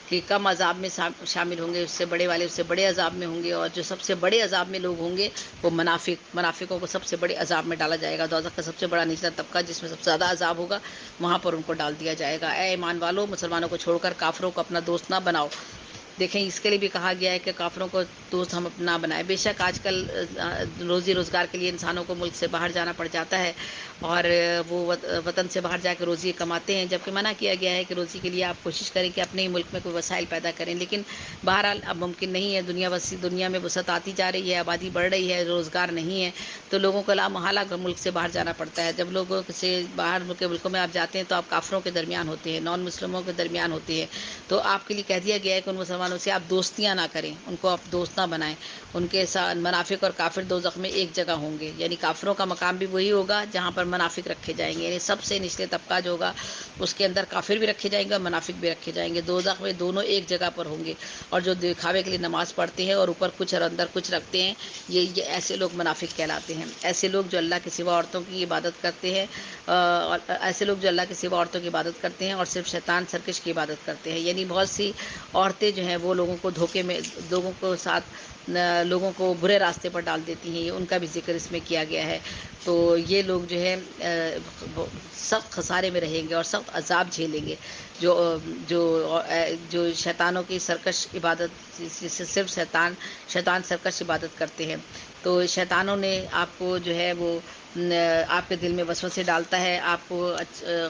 کے کم عذاب میں شامل ہوں گے، اس سے بڑے والے اس سے بڑے عذاب میں ہوں گے، اور جو سب سے بڑے عذاب میں لوگ ہوں گے وہ منافقوں کو سب سے بڑے عذاب میں ڈالا جائے گا۔ دوزخ کا سب سے بڑا نچلا طبقہ جس میں سب سے زیادہ عذاب ہوگا، وہاں پر ان کو ڈال دیا جائے گا۔ اے ایمان والو، مسلمانوں کو چھوڑ کر کافروں کو اپنا دوست نہ بناؤ۔ دیکھیں، اس کے لیے بھی کہا گیا ہے کہ کافروں کو دوست ہم اپنا بنائیں۔ بے شک آج کل روزی روزگار کے لیے انسانوں کو ملک سے باہر جانا پڑ جاتا ہے، اور وہ وطن سے باہر جا کے روزی کماتے ہیں، جبکہ منع کیا گیا ہے کہ روزی کے لیے آپ کوشش کریں کہ اپنے ہی ملک میں کوئی وسائل پیدا کریں، لیکن بہرحال اب ممکن نہیں ہے۔ دنیا میں وسعت آتی جا رہی ہے، آبادی بڑھ رہی ہے، روزگار نہیں ہے، تو لوگوں کو لا محالہ ملک سے باہر جانا پڑتا ہے۔ جب لوگوں سے باہر کے ملکوں میں آپ جاتے ہیں تو آپ کافروں کے درمیان ہوتے ہیں، نان مسلموں کے درمیان ہوتے ہیں، تو آپ کے لیے کہہ دیا گیا ہے کہ ان مسلمانوں سے آپ دوستیاں نہ کریں، ان کو آپ دوست نہ بنائیں۔ ان کے ساتھ منافق اور کافر دوزخ میں ایک جگہ ہوں گے، یعنی کافروں کا مقام بھی وہی ہوگا جہاں پر منافق رکھے جائیں گے، یعنی سب سے نچلے طبقہ جو ہوگا اس کے اندر کافر بھی رکھے جائیں گے اور منافق بھی رکھے جائیں گے۔ دوزخ میں دونوں ایک جگہ پر ہوں گے، اور جو دکھاوے کے لیے نماز پڑھتے ہیں اور اوپر کچھ اور اندر کچھ رکھتے ہیں، یہ ایسے لوگ منافق کہلاتے ہیں۔ ایسے لوگ جو اللہ کے سوا عورتوں کی عبادت کرتے ہیں، ایسے لوگ جو اللہ کے سوا عورتوں کی عبادت کرتے ہیں اور صرف شیطان سرکش کی عبادت کرتے ہیں، یعنی بہت سی عورتیں جو ہیں وہ لوگوں کو دھوکے میں، لوگوں کو برے راستے پر ڈال دیتی ہیں، یہ ان کا بھی ذکر اس میں کیا گیا ہے۔ تو یہ لوگ جو ہے سخت خسارے میں رہیں گے اور سخت عذاب جھیلیں گے، جو شیطانوں کی سرکش عبادت، صرف شیطان سرکش عبادت کرتے ہیں۔ تو شیطانوں نے آپ کو جو ہے وہ آپ کے دل میں وسوسے ڈالتا ہے، آپ کو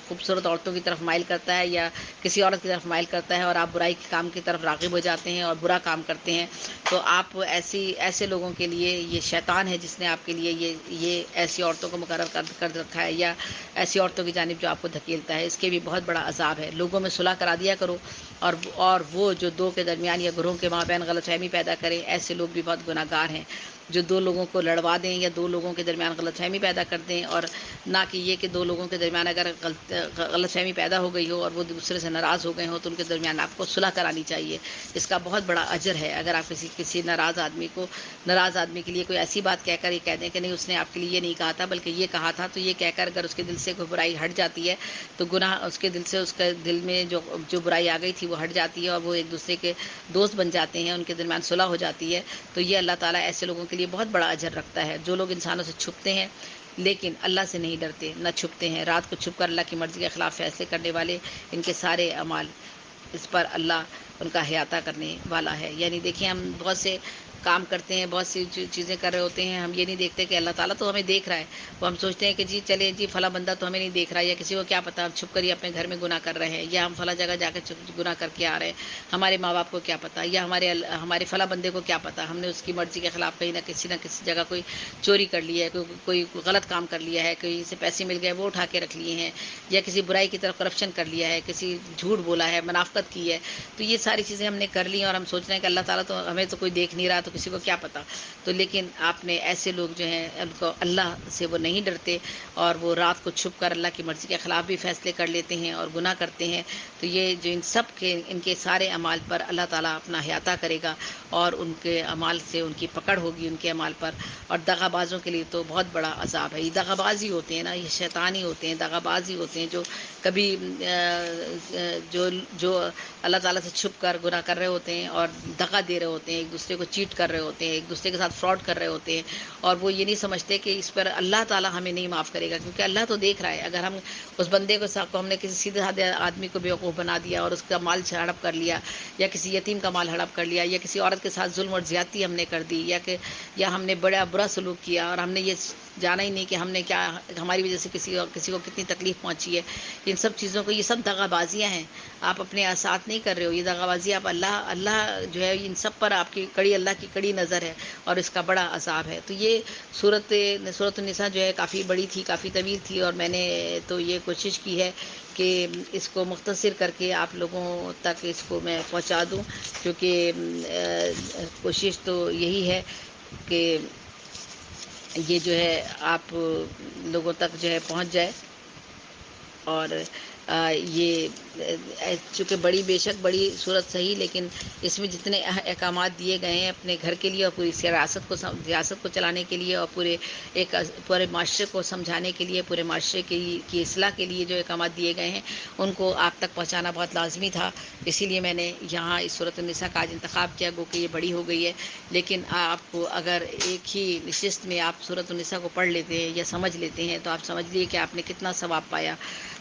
خوبصورت عورتوں کی طرف مائل کرتا ہے یا کسی عورت کی طرف مائل کرتا ہے، اور آپ برائی کے کام کی طرف راغب ہو جاتے ہیں اور برا کام کرتے ہیں، تو آپ ایسے لوگوں کے لیے یہ شیطان ہے جس نے آپ کے لیے یہ ایسی عورتوں کو مقرر کر رکھا ہے، یا ایسی عورتوں کی جانب جو آپ کو دھکیلتا ہے، اس کے بھی بہت بڑا عذاب ہے۔ لوگوں میں صلح کرا دیا کرو، اور وہ جو دو کے درمیان یا گروہوں کے مابین غلط فہمی پیدا کریں، ایسے لوگ بھی بہت گناہ گار ہیں۔ جو دو لوگوں کو لڑوا دیں یا دو لوگوں کے درمیان غلط فہمی پیدا کر دیں، اور نہ کہ یہ کہ دو لوگوں کے درمیان اگر غلط فہمی پیدا ہو گئی ہو اور وہ دوسرے سے ناراض ہو گئے ہوں تو ان کے درمیان آپ کو صلح کرانی چاہیے، اس کا بہت بڑا اجر ہے۔ اگر آپ کسی ناراض آدمی کے لیے کوئی ایسی بات کہہ کر یہ کہہ دیں کہ نہیں، اس نے آپ کے لیے یہ نہیں کہا تھا بلکہ یہ کہا تھا، تو یہ کہہ کر اگر اس کے دل سے کوئی برائی ہٹ جاتی ہے تو گناہ اس کے دل میں جو برائی آ گئی تھی وہ ہٹ جاتی ہے، اور وہ ایک دوسرے کے دوست بن جاتے ہیں، ان کے درمیان صلح ہو جاتی ہے۔ تو یہ اللہ تعالیٰ ایسے لوگوں کے لیے بہت بڑا اجر رکھتا ہے۔ جو لوگ انسانوں سے چھپتے ہیں لیکن اللہ سے نہیں ڈرتے، نہ چھپتے ہیں، رات کو چھپ کر اللہ کی مرضی کے خلاف فیصلے کرنے والے، ان کے سارے اعمال اس پر اللہ ان کا احاطہ کرنے والا ہے۔ یعنی دیکھیں، ہم بہت سے کام کرتے ہیں، بہت سی چیزیں کر رہے ہوتے ہیں، ہم یہ نہیں دیکھتے کہ اللہ تعالیٰ تو ہمیں دیکھ رہا ہے، وہ ہم سوچتے ہیں کہ جی چلیں جی فلاں بندہ تو ہمیں نہیں دیکھ رہا، یا کسی کو کیا پتہ ہم چھپ کر ہی اپنے گھر میں گناہ کر رہے ہیں، یا ہم فلاں جگہ جا کے گناہ کر کے آ رہے ہیں، ہمارے ماں باپ کو کیا پتہ، یا ہمارے فلاں بندے کو کیا پتہ، ہم نے اس کی مرضی کے خلاف کہیں نہ کسی جگہ کوئی چوری کر لی ہے، کوئی غلط کام کر لیا ہے، کہیں سے پیسے مل گئے وہ اٹھا کے رکھ لیے ہیں، یا کسی برائی کی طرف کرپشن کر لیا ہے، کسی جھوٹ بولا ہے، منافقت کی ہے، تو یہ ساری چیزیں ہم نے کر لی ہیں، اور ہم سوچ رہے ہیں کہ اللہ تعالیٰ تو ہمیں تو کوئی دیکھ نہیں رہا، تو کسی کو کیا پتہ۔ تو لیکن آپ نے ایسے لوگ جو ہیں ان کو اللہ سے وہ نہیں ڈرتے، اور وہ رات کو چھپ کر اللہ کی مرضی کے خلاف بھی فیصلے کر لیتے ہیں اور گناہ کرتے ہیں، تو یہ جو ان کے سارے اعمال پر اللہ تعالیٰ اپنا احاطہ کرے گا، اور ان کے اعمال سے ان کی پکڑ ہوگی ان کے اعمال پر۔ اور دغا بازوں کے لیے تو بہت بڑا عذاب ہے۔ یہ دغا بازی ہوتے ہیں نا، یہ شیطانی ہوتے ہیں، دغا بازی ہوتے ہیں، جو کبھی جو اللہ تعالیٰ سے چھپ کر گناہ کر رہے ہوتے ہیں اور دغا دے رہے ہوتے ہیں، ایک دوسرے کو چیٹ کر رہے ہوتے ہیں، ایک دوسرے کے ساتھ فراڈ کر رہے ہوتے ہیں، اور وہ یہ نہیں سمجھتے کہ اس پر اللہ تعالیٰ ہمیں نہیں معاف کرے گا، کیونکہ اللہ تو دیکھ رہا ہے۔ اگر ہم اس بندے کو ہم نے کسی سیدھے سادھے آدمی کو بیوقوف بنا دیا اور اس کا مال ہڑپ کر لیا، یا کسی یتیم کا مال ہڑپ کر لیا، یا کسی عورت کے ساتھ ظلم اور زیادتی ہم نے کر دی، یا ہم نے بڑا برا سلوک کیا اور ہم نے یہ جانا ہی نہیں کہ ہم نے کیا، ہماری وجہ سے کسی کو کتنی تکلیف پہنچی ہے، ان سب چیزوں کو، یہ سب دغا بازیاں ہیں، آپ اپنے ساتھ نہیں کر رہے ہو، یہ دغا بازی آپ اللہ جو ہے ان سب پر آپ کی اللہ کی کڑی نظر ہے، اور اس کا بڑا عذاب ہے۔ تو یہ سورۃ النساء جو ہے کافی بڑی تھی، کافی طویل تھی، اور میں نے تو یہ کوشش کی ہے کہ اس کو مختصر کر کے آپ لوگوں تک اس کو میں پہنچا دوں، کیونکہ کوشش تو یہی ہے کہ یہ جو ہے آپ لوگوں تک جو ہے پہنچ جائے۔ اور یہ چونکہ بڑی بے شک بڑی صورت صحیح، لیکن اس میں جتنے احکامات دیے گئے ہیں اپنے گھر کے لیے اور پوری ریاست کو چلانے کے لیے اور پورے معاشرے کو سمجھانے کے لیے، پورے معاشرے کی اصلاح کے لیے جو احکامات دیے گئے ہیں ان کو آپ تک پہنچانا بہت لازمی تھا. اسی لیے میں نے یہاں اس سورۃ النساء کا آج انتخاب کیا، گو کہ یہ بڑی ہو گئی ہے، لیکن آپ کو اگر ایک ہی نشست میں آپ سورۃ النساء کو پڑھ لیتے ہیں یا سمجھ لیتے ہیں تو آپ سمجھ لیے کہ آپ نے کتنا ثواب پایا.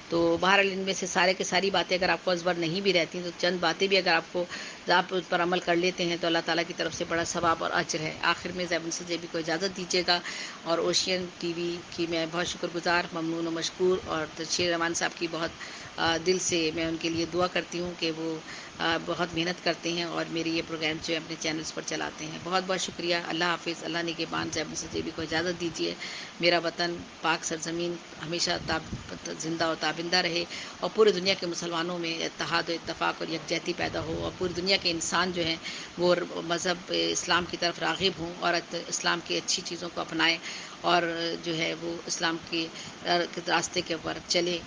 تو بہرحال ان میں سے سارے کے ساری باتیں اگر آپ کو ازبر نہیں بھی رہتی تو چند باتیں بھی اگر آپ اس پر عمل کر لیتے ہیں تو اللہ تعالیٰ کی طرف سے بڑا ثواب اور اجر ہے. آخر میں زیبن سے جیبی کو اجازت دیجیے گا، اور اوشین ٹی وی کی میں بہت شکر گزار، ممنون و مشکور، اور تشیر رحمان صاحب کی بہت دل سے میں ان کے لیے دعا کرتی ہوں کہ وہ بہت محنت کرتے ہیں اور میرے یہ پروگرام جو ہے اپنے چینلز پر چلاتے ہیں. بہت بہت شکریہ. اللہ حافظ. اللہ نگہبان. زیبن سے جیبی کو اجازت دیجیے. میرا وطن پاک سرزمین ہمیشہ زندہ و تابندہ رہے، اور پوری دنیا کے مسلمانوں میں اتحاد و اتفاق اور یکجہتی پیدا ہو، اور پوری دنیا کے انسان جو ہیں وہ مذہب اسلام کی طرف راغب ہوں اور اسلام کی اچھی چیزوں کو اپنائیں، اور جو ہے وہ اسلام کے راستے کے اوپر چلے.